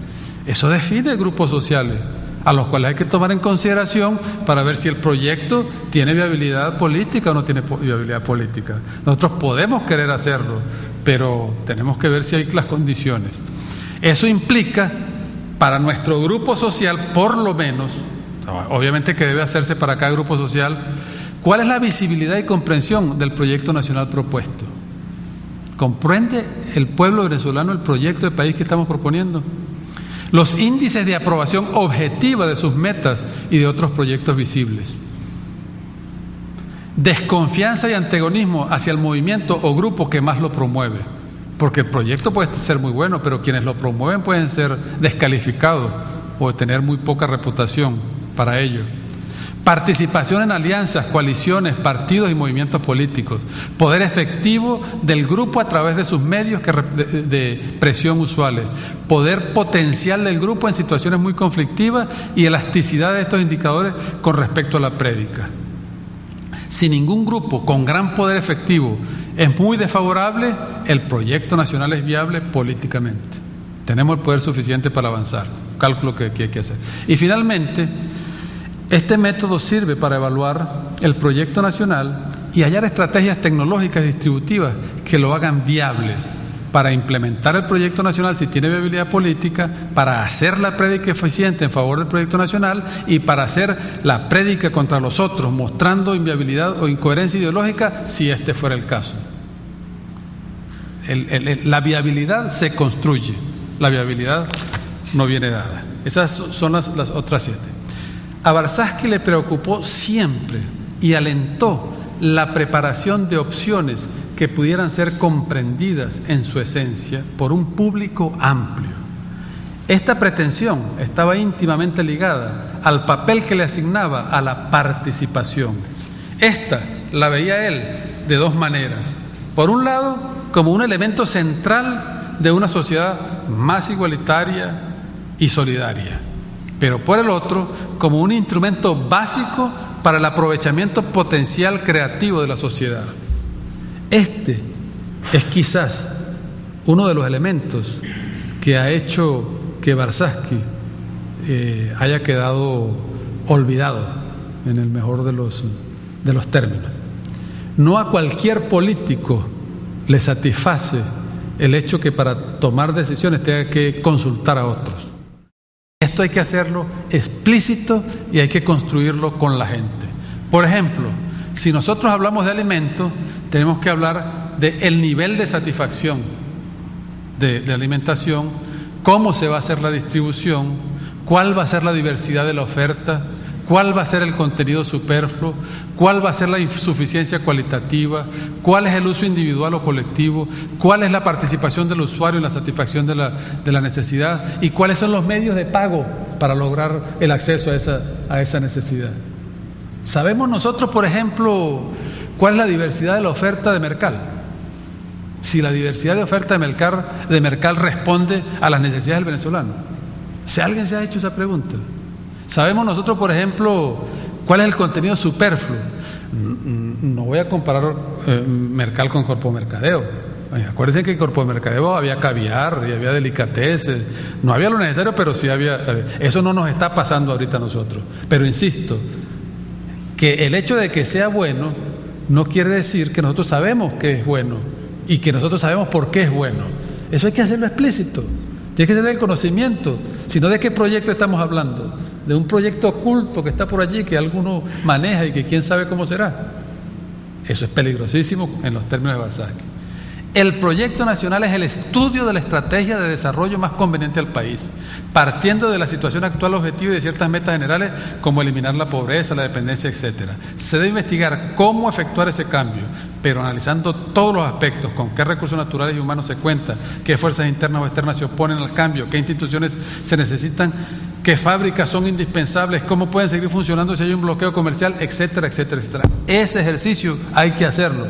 Eso define grupos sociales a los cuales hay que tomar en consideración para ver si el proyecto tiene viabilidad política o no tiene viabilidad política. Nosotros podemos querer hacerlo, pero tenemos que ver si hay las condiciones. Eso implica, para nuestro grupo social, por lo menos, obviamente que debe hacerse para cada grupo social, ¿cuál es la visibilidad y comprensión del proyecto nacional propuesto? ¿Comprende el pueblo venezolano el proyecto de país que estamos proponiendo? Los índices de aprobación objetiva de sus metas y de otros proyectos visibles. Desconfianza y antagonismo hacia el movimiento o grupo que más lo promueve, porque el proyecto puede ser muy bueno, pero quienes lo promueven pueden ser descalificados o tener muy poca reputación para ello. Participación en alianzas, coaliciones, partidos y movimientos políticos. Poder efectivo del grupo a través de sus medios de presión usuales. Poder potencial del grupo en situaciones muy conflictivas y elasticidad de estos indicadores con respecto a la prédica. Si ningún grupo con gran poder efectivo es muy desfavorable, el proyecto nacional es viable políticamente. Tenemos el poder suficiente para avanzar. Cálculo que hay que hacer. Y finalmente, este método sirve para evaluar el proyecto nacional y hallar estrategias tecnológicas y distributivas que lo hagan viables para implementar el proyecto nacional si tiene viabilidad política, para hacer la prédica eficiente en favor del proyecto nacional y para hacer la prédica contra los otros, mostrando inviabilidad o incoherencia ideológica si este fuera el caso. La viabilidad se construye, la viabilidad no viene dada. Esas son las otras 7. A Barsáqui le preocupó siempre y alentó la preparación de opciones que pudieran ser comprendidas en su esencia por un público amplio. Esta pretensión estaba íntimamente ligada al papel que le asignaba a la participación. Esta la veía él de dos maneras. Por un lado, como un elemento central de una sociedad más igualitaria y solidaria, pero por el otro, como un instrumento básico para el aprovechamiento potencial creativo de la sociedad. Este es quizás uno de los elementos que ha hecho que Barsáqui haya quedado olvidado, en el mejor de los términos. No a cualquier político le satisface el hecho que para tomar decisiones tenga que consultar a otros. Esto hay que hacerlo explícito y hay que construirlo con la gente. Por ejemplo, si nosotros hablamos de alimentos, tenemos que hablar del nivel de satisfacción de alimentación, cómo se va a hacer la distribución, cuál va a ser la diversidad de la oferta, cuál va a ser el contenido superfluo, cuál va a ser la insuficiencia cualitativa, cuál es el uso individual o colectivo, cuál es la participación del usuario en la satisfacción de la necesidad y cuáles son los medios de pago para lograr el acceso a esa necesidad. ¿Sabemos nosotros, por ejemplo, cuál es la diversidad de la oferta de Mercal? Si la diversidad de oferta de Mercal responde a las necesidades del venezolano. Si alguien se ha hecho esa pregunta. ¿Sabemos nosotros, por ejemplo, cuál es el contenido superfluo? No voy a comparar Mercal con Corpo Mercadeo. Acuérdense que en Corpo Mercadeo había caviar y había delicateces. No había lo necesario, pero sí había. Eso no nos está pasando ahorita a nosotros. Pero insisto, que el hecho de que sea bueno no quiere decir que nosotros sabemos que es bueno y que nosotros sabemos por qué es bueno. Eso hay que hacerlo explícito. Tiene que ser del conocimiento, sino de qué proyecto estamos hablando. De un proyecto oculto que está por allí, que alguno maneja y que quién sabe cómo será. Eso es peligrosísimo en los términos de Balzac. El proyecto nacional es el estudio de la estrategia de desarrollo más conveniente al país, partiendo de la situación actual objetiva y de ciertas metas generales como eliminar la pobreza, la dependencia, etc. Se debe investigar cómo efectuar ese cambio, pero analizando todos los aspectos, con qué recursos naturales y humanos se cuenta, qué fuerzas internas o externas se oponen al cambio, qué instituciones se necesitan, qué fábricas son indispensables, cómo pueden seguir funcionando si hay un bloqueo comercial, etcétera, etcétera, etcétera. Ese ejercicio hay que hacerlo.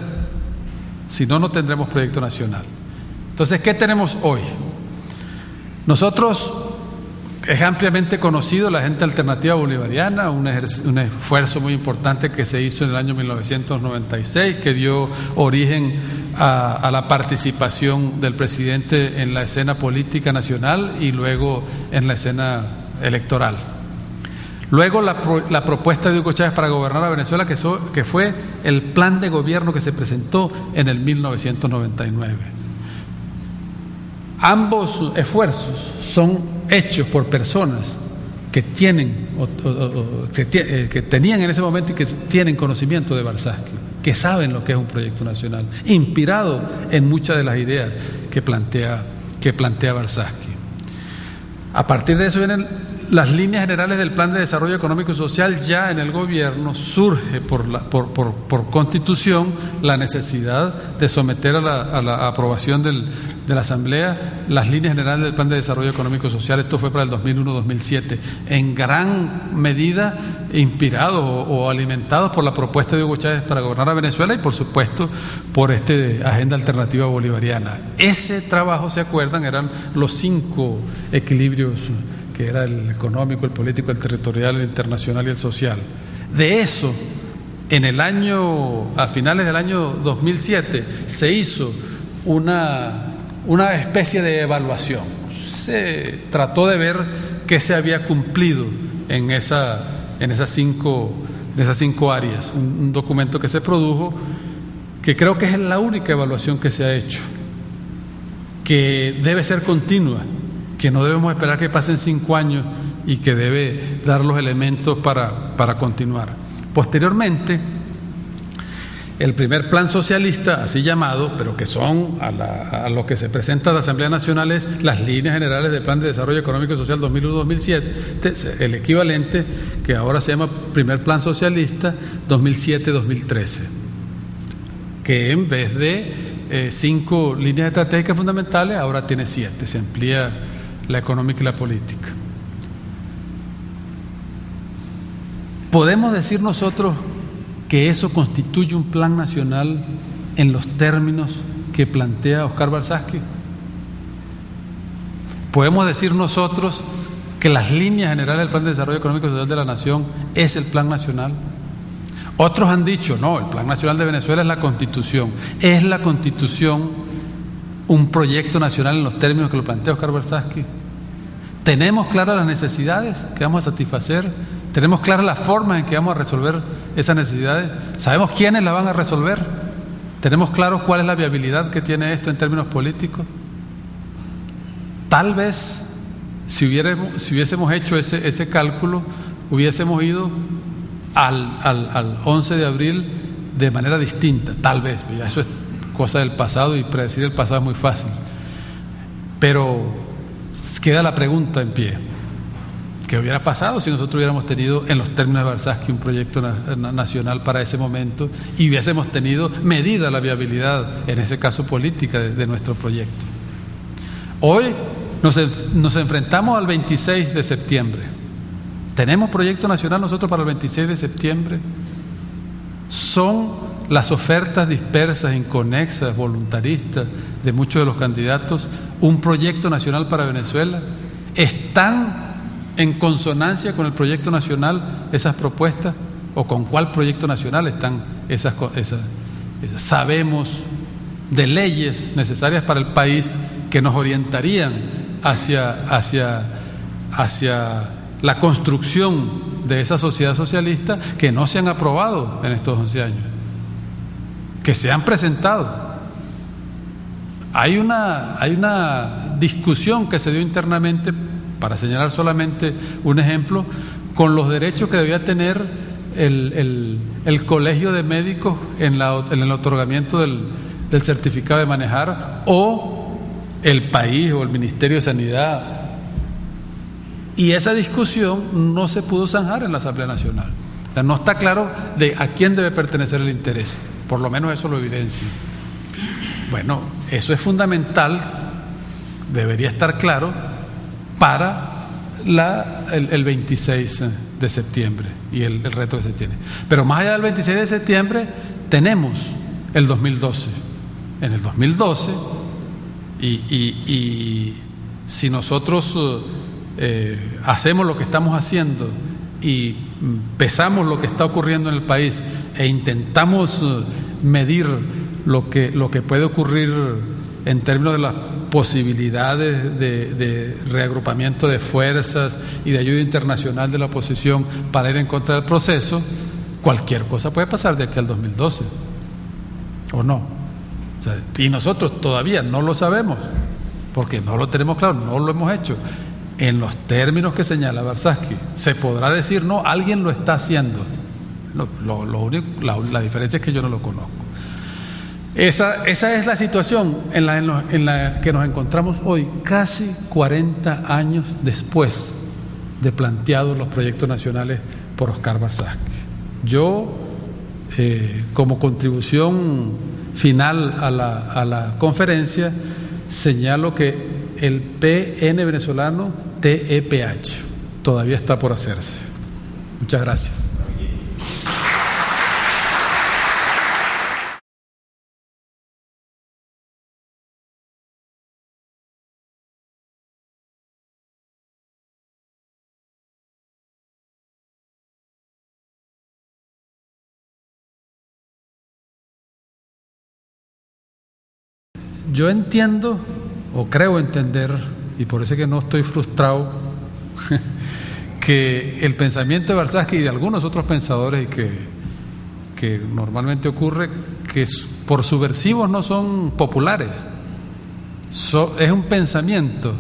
Si no, no tendremos proyecto nacional. Entonces, ¿qué tenemos hoy? Nosotros, es ampliamente conocido la Agenda Alternativa Bolivariana, un esfuerzo muy importante que se hizo en el año 1996, que dio origen a la participación del presidente en la escena política nacional y luego en la escena electoral. Luego la propuesta de Hugo Chávez para gobernar a Venezuela, que fue el plan de gobierno que se presentó en el 1999. Ambos esfuerzos son hechos por personas que tienen que tenían en ese momento y que tienen conocimiento de Balzac, que saben lo que es un proyecto nacional, inspirado en muchas de las ideas que plantea Balzac. A partir de eso vienen las líneas generales del Plan de Desarrollo Económico y Social. Ya en el gobierno surge por constitución la necesidad de someter a la aprobación de la Asamblea las líneas generales del Plan de Desarrollo Económico y Social. Esto fue para el 2001-2007, en gran medida inspirados o alimentados por la propuesta de Hugo Chávez para gobernar a Venezuela y por supuesto por Agenda Alternativa Bolivariana. Ese trabajo, ¿se acuerdan? Eran los 5 equilibrios, que era el económico, el político, el territorial, el internacional y el social. De eso, a finales del año 2007, se hizo una especie de evaluación. Se trató de ver qué se había cumplido en esas 5 áreas. Un documento que se produjo, que creo que es la única evaluación que se ha hecho, que debe ser continua, que no debemos esperar que pasen 5 años y que debe dar los elementos para continuar. Posteriormente, el primer plan socialista, así llamado, pero que son a lo que se presenta a la Asamblea Nacional, es las líneas generales del Plan de Desarrollo Económico y Social 2001-2007, el equivalente que ahora se llama primer plan socialista 2007-2013, que en vez de 5 líneas estratégicas fundamentales ahora tiene 7, se amplía la económica y la política. ¿Podemos decir nosotros que eso constituye un plan nacional en los términos que plantea Oscar Balzac? ¿Podemos decir nosotros que las líneas generales del Plan de Desarrollo Económico y Social de la Nación es el plan nacional? Otros han dicho, no, el Plan Nacional de Venezuela es la Constitución. ¿Es la Constitución un proyecto nacional en los términos que lo plantea Oscar Balzac? ¿Tenemos claras las necesidades que vamos a satisfacer? ¿Tenemos claras las formas en que vamos a resolver esas necesidades? ¿Sabemos quiénes las van a resolver? ¿Tenemos claro cuál es la viabilidad que tiene esto en términos políticos? Tal vez, si hubiésemos hecho ese cálculo, hubiésemos ido al 11 de abril de manera distinta, tal vez. Eso es cosa del pasado y predecir el pasado es muy fácil. Pero queda la pregunta en pie. ¿Qué hubiera pasado si nosotros hubiéramos tenido en los términos de Barsaski un proyecto nacional para ese momento y hubiésemos tenido medida la viabilidad, en ese caso política, de nuestro proyecto? Hoy nos enfrentamos al 26 de septiembre. ¿Tenemos proyecto nacional nosotros para el 26 de septiembre? Son las ofertas dispersas, inconexas, voluntaristas de muchos de los candidatos un proyecto nacional para Venezuela. ¿Están en consonancia con el proyecto nacional esas propuestas? ¿O con cuál proyecto nacional están esas sabemos de leyes necesarias para el país que nos orientarían hacia la construcción de esa sociedad socialista, que no se han aprobado en estos 11 años, que se han presentado? Hay una discusión que se dio internamente, para señalar solamente un ejemplo, con los derechos que debía tener el Colegio de Médicos en el otorgamiento del certificado de manejar, o el país o el Ministerio de Sanidad. Y esa discusión no se pudo zanjar en la Asamblea Nacional. O sea, no está claro de a quién debe pertenecer el interés, por lo menos eso lo evidencia. Bueno, eso es fundamental, debería estar claro para el 26 de septiembre y el reto que se tiene. Pero más allá del 26 de septiembre tenemos el 2012. En el 2012, y si nosotros hacemos lo que estamos haciendo y pesamos lo que está ocurriendo en el país e intentamos medir lo que puede ocurrir en términos de las posibilidades de reagrupamiento de fuerzas y de ayuda internacional de la oposición para ir en contra del proceso, cualquier cosa puede pasar de aquí al 2012, ¿o no? O sea, y nosotros todavía no lo sabemos, porque no lo tenemos claro, no lo hemos hecho. En los términos que señala Barsaski, se podrá decir, no, alguien lo está haciendo. La diferencia es que yo no lo conozco. Esa es la situación en la que nos encontramos hoy, casi 40 años después de planteados los proyectos nacionales por Oscar Barsaski. Yo, como contribución final a la conferencia, señalo que el PN venezolano, TEPH, todavía está por hacerse. Muchas gracias. Yo entiendo, o creo entender, y por eso es que no estoy frustrado, que el pensamiento de Barsaski y de algunos otros pensadores, que normalmente ocurre, que por subversivos no son populares. Es un pensamiento.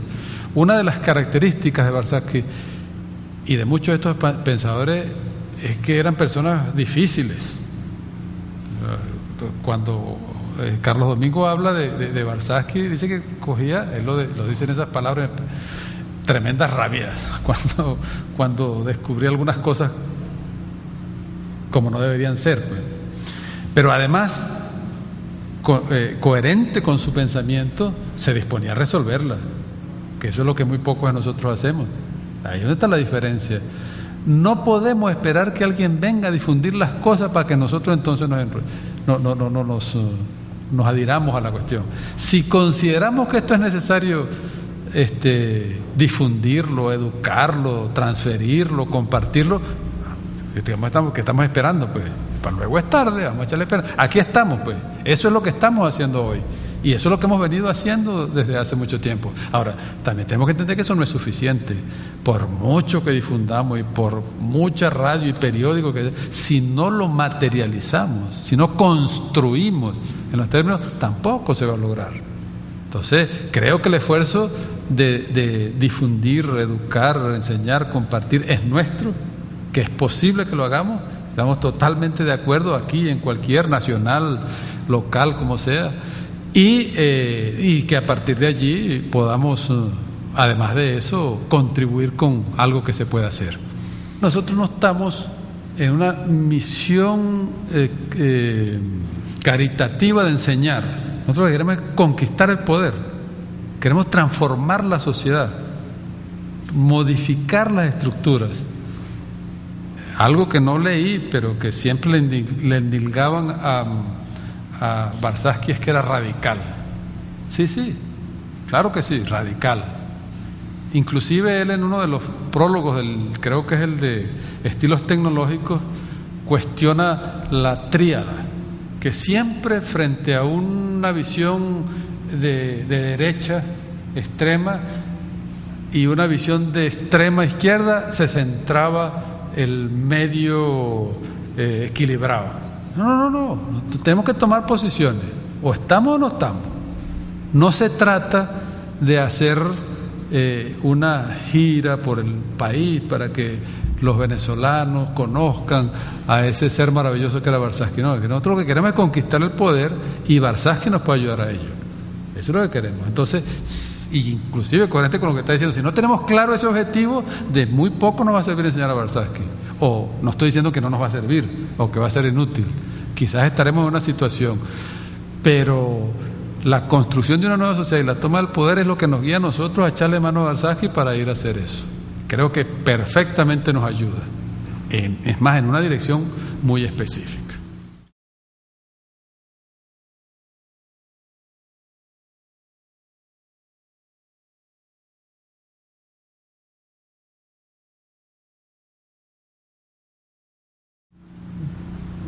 Una de las características de Barsaski y de muchos de estos pensadores es que eran personas difíciles. Cuando Carlos Domingo habla de Barsaski, dice que cogía, él lo dice en esas palabras, tremendas rabias cuando descubría algunas cosas como no deberían ser, pues. Pero además, coherente con su pensamiento, se disponía a resolverlas, que eso es lo que muy pocos de nosotros hacemos. Ahí es donde está la diferencia. No podemos esperar que alguien venga a difundir las cosas para que nosotros entonces nos adhiramos a la cuestión. Si consideramos que esto es necesario difundirlo, educarlo, transferirlo, compartirlo, ¿qué estamos esperando? Pues para luego es tarde, vamos a echarle espera. Aquí estamos, pues. Eso es lo que estamos haciendo hoy. Y eso es lo que hemos venido haciendo desde hace mucho tiempo. Ahora, también tenemos que entender que eso no es suficiente. Por mucho que difundamos y por mucha radio y periódico, si no lo materializamos, si no construimos en los términos, tampoco se va a lograr. Entonces, creo que el esfuerzo de difundir, educar, enseñar, compartir es nuestro, que es posible que lo hagamos. Estamos totalmente de acuerdo aquí, en cualquier nacional, local, como sea. Y que a partir de allí podamos además de eso, contribuir con algo que se pueda hacer. Nosotros no estamos en una misión caritativa de enseñar. Nosotros lo que queremos es conquistar el poder, queremos transformar la sociedad, modificar las estructuras. Algo que no leí, pero que siempre le endilgaban a Barzaski, es que era radical. Sí, claro que sí, radical. Inclusive él, en uno de los prólogos, creo que es el de estilos tecnológicos, cuestiona la tríada, que siempre frente a una visión de derecha extrema y una visión de extrema izquierda se centraba el medio equilibrado. No, tenemos que tomar posiciones, o estamos o no estamos. No se trata de hacer una gira por el país para que los venezolanos conozcan a ese ser maravilloso que era Barzaski. No, que nosotros lo que queremos es conquistar el poder, y Barzaski nos puede ayudar a ello. Eso es lo que queremos. Entonces, inclusive coherente con lo que está diciendo, si no tenemos claro ese objetivo, de muy poco nos va a servir enseñar a Barzaski. O no estoy diciendo que no nos va a servir o que va a ser inútil. Quizás estaremos en una situación, pero la construcción de una nueva sociedad y la toma del poder es lo que nos guía a nosotros a echarle mano a Barzaski para ir a hacer eso. Creo que perfectamente nos ayuda. Es más, en una dirección muy específica.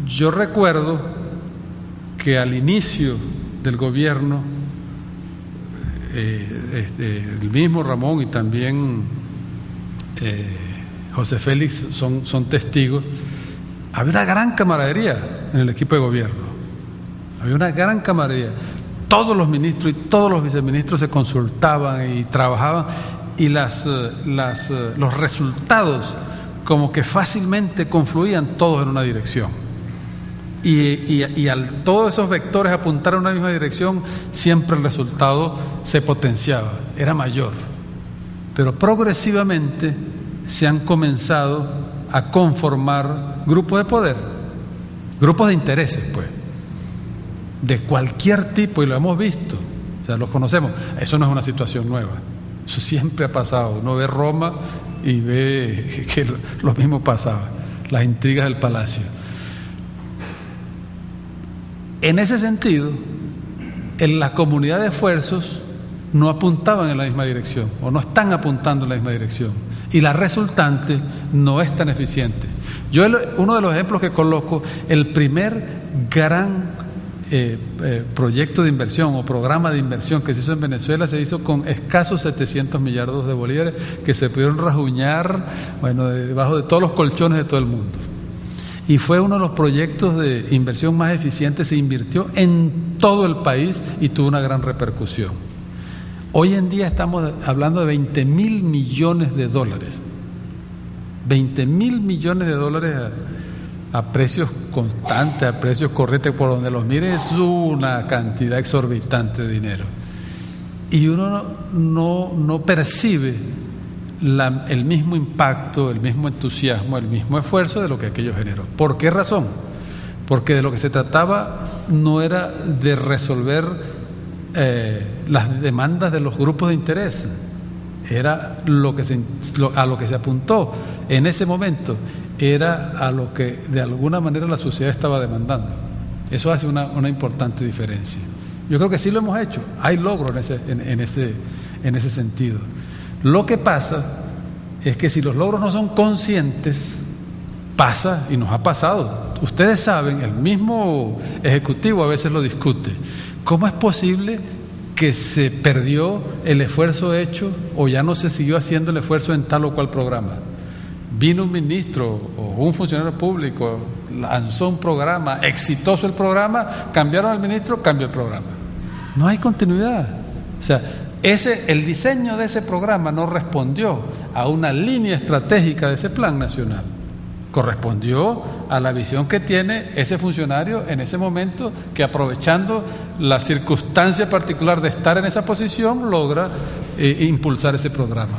Yo recuerdo que al inicio del gobierno, el mismo Ramón y también José Félix son testigos, había una gran camaradería en el equipo de gobierno, había una gran camaradería. Todos los ministros y todos los viceministros se consultaban y trabajaban, y los resultados como que fácilmente confluían todos en una dirección. Y al todos esos vectores apuntar a una misma dirección, siempre el resultado se potenciaba, era mayor. Pero progresivamente se han comenzado a conformar grupos de poder, grupos de intereses, pues, de cualquier tipo, y lo hemos visto, o sea, los conocemos. Eso no es una situación nueva, eso siempre ha pasado. Uno ve Roma y ve que lo mismo pasaba, las intrigas del palacio. En ese sentido, en la comunidad de esfuerzos no apuntaban en la misma dirección, o no están apuntando en la misma dirección, y la resultante no es tan eficiente. Yo, uno de los ejemplos que coloco, el primer gran proyecto de inversión o programa de inversión que se hizo en Venezuela, se hizo con escasos 700 millardos de bolívares que se pudieron rajuñar, debajo de todos los colchones de todo el mundo. Y fue uno de los proyectos de inversión más eficientes, se invirtió en todo el país y tuvo una gran repercusión. Hoy en día estamos hablando de 20.000 millones de dólares. 20.000 millones de dólares a precios constantes, a precios corrientes, por donde los mires, es una cantidad exorbitante de dinero. Y uno no percibe el mismo impacto, el mismo entusiasmo, el mismo esfuerzo de lo que aquello generó. ¿Por qué razón? Porque de lo que se trataba no era de resolver las demandas de los grupos de interés, era a lo que se apuntó en ese momento, era a lo que de alguna manera la sociedad estaba demandando. Eso hace una importante diferencia. Yo creo que sí lo hemos hecho, hay logros en ese sentido. Lo que pasa es que si los logros no son conscientes, pasa, y nos ha pasado. Ustedes saben, el mismo ejecutivo a veces lo discute. ¿Cómo es posible que se perdió el esfuerzo hecho o ya no se siguió haciendo el esfuerzo en tal o cual programa? Vino un ministro o un funcionario público, lanzó un programa, exitoso el programa, cambiaron al ministro, cambió el programa. No hay continuidad. O sea, el diseño de ese programa no respondió a una línea estratégica de ese plan nacional. correspondió a la visión que tiene ese funcionario en ese momento, que aprovechando la circunstancia particular de estar en esa posición logra impulsar ese programa.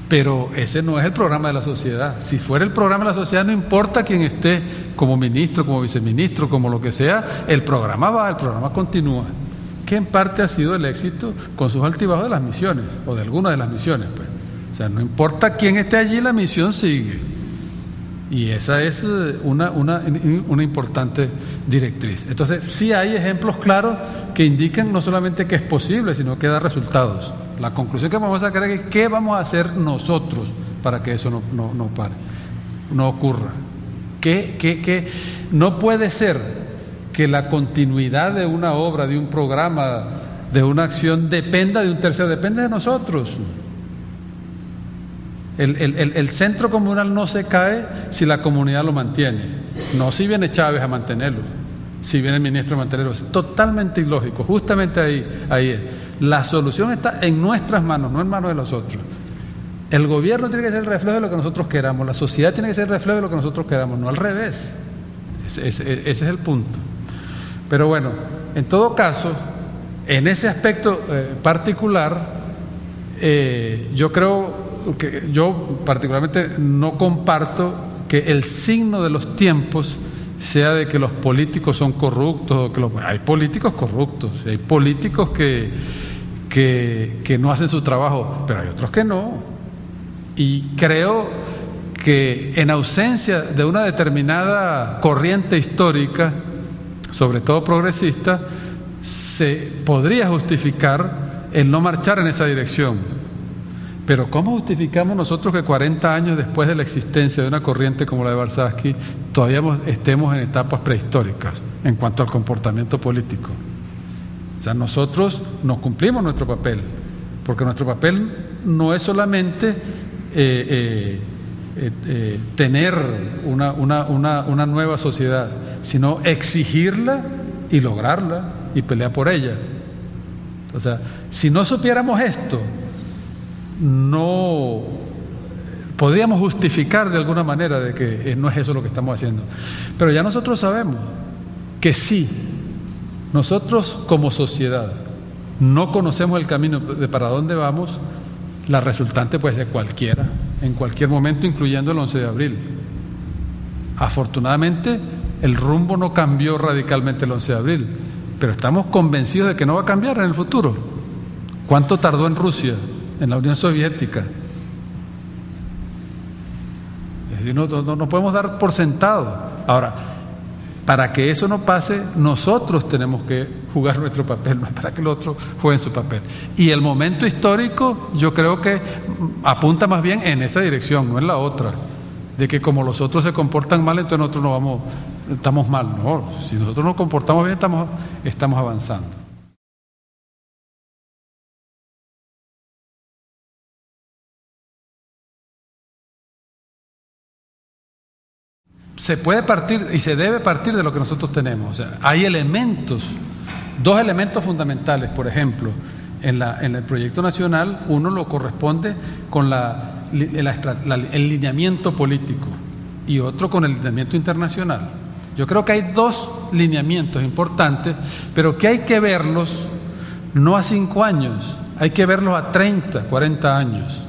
Pero ese no es el programa de la sociedad. Si fuera el programa de la sociedad, no importa quién esté como ministro, como viceministro, como lo que sea, el programa va, el programa continúa, que en parte ha sido el éxito con sus altibajos de las misiones, o de algunas de las misiones, pues. O sea, no importa quién esté allí, la misión sigue. Y esa es una importante directriz. Entonces, sí hay ejemplos claros que indican no solamente que es posible, sino que da resultados. La conclusión que vamos a sacar es qué vamos a hacer nosotros para que eso no pare, no ocurra. Que no puede ser que la continuidad de una obra, de un programa, de una acción dependa de un tercero, depende de nosotros. El centro comunal no se cae si la comunidad lo mantiene, no si viene Chávez a mantenerlo, si viene el ministro a mantenerlo. Es totalmente ilógico. Justamente ahí es. La solución está en nuestras manos, no en manos de los otros. El gobierno tiene que ser el reflejo de lo que nosotros queramos, la sociedad tiene que ser el reflejo de lo que nosotros queramos, no al revés. Ese es el punto. Pero bueno, en todo caso, en ese aspecto particular, yo creo que yo particularmente no comparto que el signo de los tiempos sea de que los políticos son corruptos, o que hay políticos corruptos, hay políticos que no hacen su trabajo, pero hay otros que no. Y creo que en ausencia de una determinada corriente histórica, sobre todo progresista, se podría justificar el no marchar en esa dirección. Pero ¿cómo justificamos nosotros que 40 años después de la existencia de una corriente como la de Warshawski todavía estemos en etapas prehistóricas en cuanto al comportamiento político? O sea, nosotros nos cumplimos nuestro papel, porque nuestro papel no es solamente tener una nueva sociedad, sino exigirla y lograrla y pelear por ella. O sea, si no supiéramos esto, no podríamos justificar de alguna manera de que no es eso lo que estamos haciendo. Pero ya nosotros sabemos que sí, nosotros como sociedad no conocemos el camino de para dónde vamos, la resultante puede ser cualquiera, en cualquier momento, incluyendo el 11 de abril. Afortunadamente, el rumbo no cambió radicalmente el 11 de abril, pero estamos convencidos de que no va a cambiar en el futuro. ¿Cuánto tardó en Rusia? En la Unión Soviética. Es decir, no podemos dar por sentado. Ahora, para que eso no pase, nosotros tenemos que jugar nuestro papel, no para que el otro juegue su papel. Y el momento histórico, yo creo que apunta más bien en esa dirección, no en la otra, de que como los otros se comportan mal, entonces nosotros estamos mal. No, si nosotros nos comportamos bien, estamos avanzando. Se puede partir y se debe partir de lo que nosotros tenemos. O sea, hay dos elementos fundamentales, por ejemplo, en el proyecto nacional. Uno lo corresponde con el lineamiento político y otro con el lineamiento internacional. Yo creo que hay dos lineamientos importantes, pero que hay que verlos no a 5 años, hay que verlos a 30, 40 años.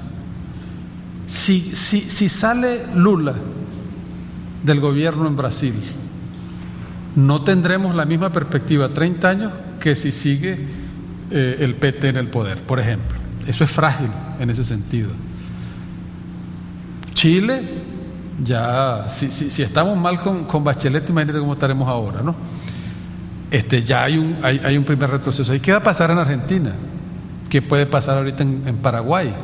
Si sale Lula del gobierno en Brasil, no tendremos la misma perspectiva a 30 años que si sigue el PT en el poder, por ejemplo. Eso es frágil en ese sentido. Chile, ya, si estamos mal con Bachelet, imagínate cómo estaremos ahora, ¿no? Ya hay un primer retroceso. ¿Y qué va a pasar en Argentina? ¿Qué puede pasar ahorita en Paraguay?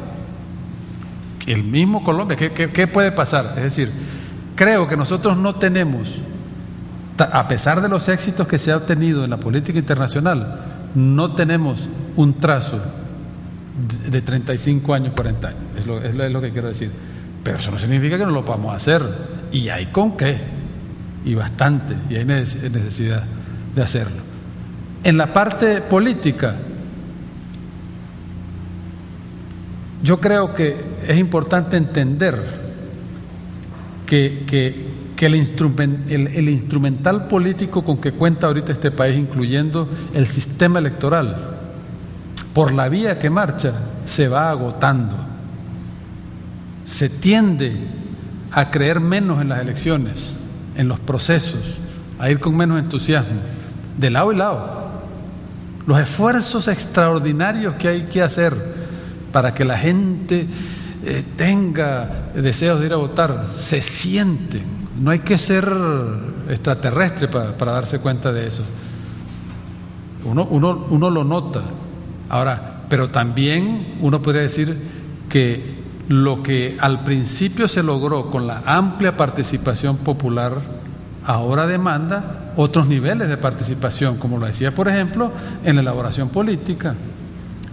El mismo Colombia, ¿qué puede pasar? Es decir, creo que nosotros no tenemos, a pesar de los éxitos que se ha obtenido en la política internacional, no tenemos un trazo de 35 años, 40 años, es lo que quiero decir. Pero eso no significa que no lo podamos hacer, y hay con qué, y bastante, y hay necesidad de hacerlo. En la parte política, yo creo que es importante entender que el instrumental político con que cuenta ahorita este país, incluyendo el sistema electoral, por la vía que marcha, se va agotando. Se tiende a creer menos en las elecciones, en los procesos, a ir con menos entusiasmo, de lado y lado. Los esfuerzos extraordinarios que hay que hacer para que la gente tenga deseos de ir a votar, se sienten. No hay que ser extraterrestre para darse cuenta de eso. Uno lo nota. Ahora, pero también uno podría decir que lo que al principio se logró con la amplia participación popular, ahora demanda otros niveles de participación, como lo decía, por ejemplo, en la elaboración política.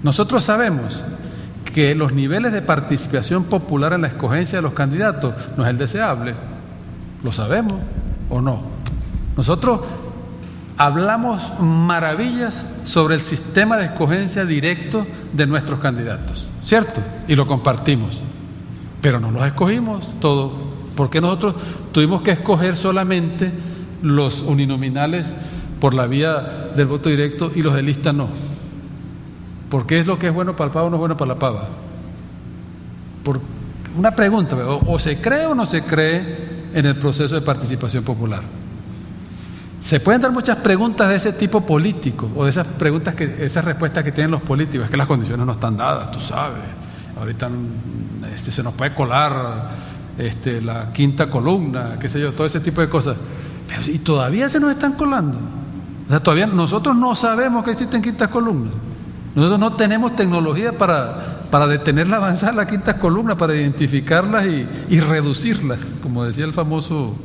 Nosotros sabemos que los niveles de participación popular en la escogencia de los candidatos no es el deseable. ¿Lo sabemos o no? Nosotros hablamos maravillas sobre el sistema de escogencia directo de nuestros candidatos, ¿cierto? Y lo compartimos, pero no los escogimos todos, porque nosotros tuvimos que escoger solamente los uninominales por la vía del voto directo y los de lista no. ¿Por qué es lo que es bueno para el pavo no es bueno para la pava? Por una pregunta, o se cree o no se cree en el proceso de participación popular. Se pueden dar muchas preguntas de ese tipo político, o de esas preguntas, esas respuestas que tienen los políticos. Es que las condiciones no están dadas, tú sabes. Ahorita se nos puede colar la quinta columna, qué sé yo, todo ese tipo de cosas. Y todavía se nos están colando. O sea, todavía nosotros no sabemos que existen quintas columnas. Nosotros no tenemos tecnología para detener la avanzada de la quinta columna, para identificarlas y reducirlas, como decía el famoso,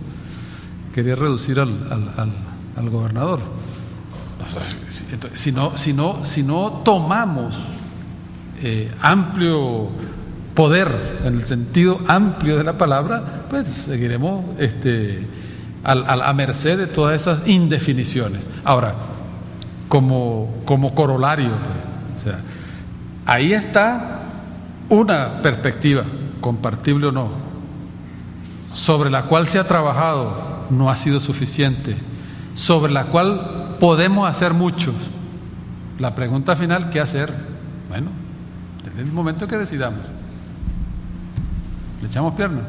quería reducir al gobernador. Si no tomamos amplio poder, en el sentido amplio de la palabra, pues seguiremos a merced de todas esas indefiniciones. Ahora, como corolario, pues, o sea, ahí está una perspectiva, compartible o no, sobre la cual se ha trabajado, no ha sido suficiente, sobre la cual podemos hacer mucho. La pregunta final, ¿qué hacer? Bueno, desde el momento que decidamos, le echamos piernas.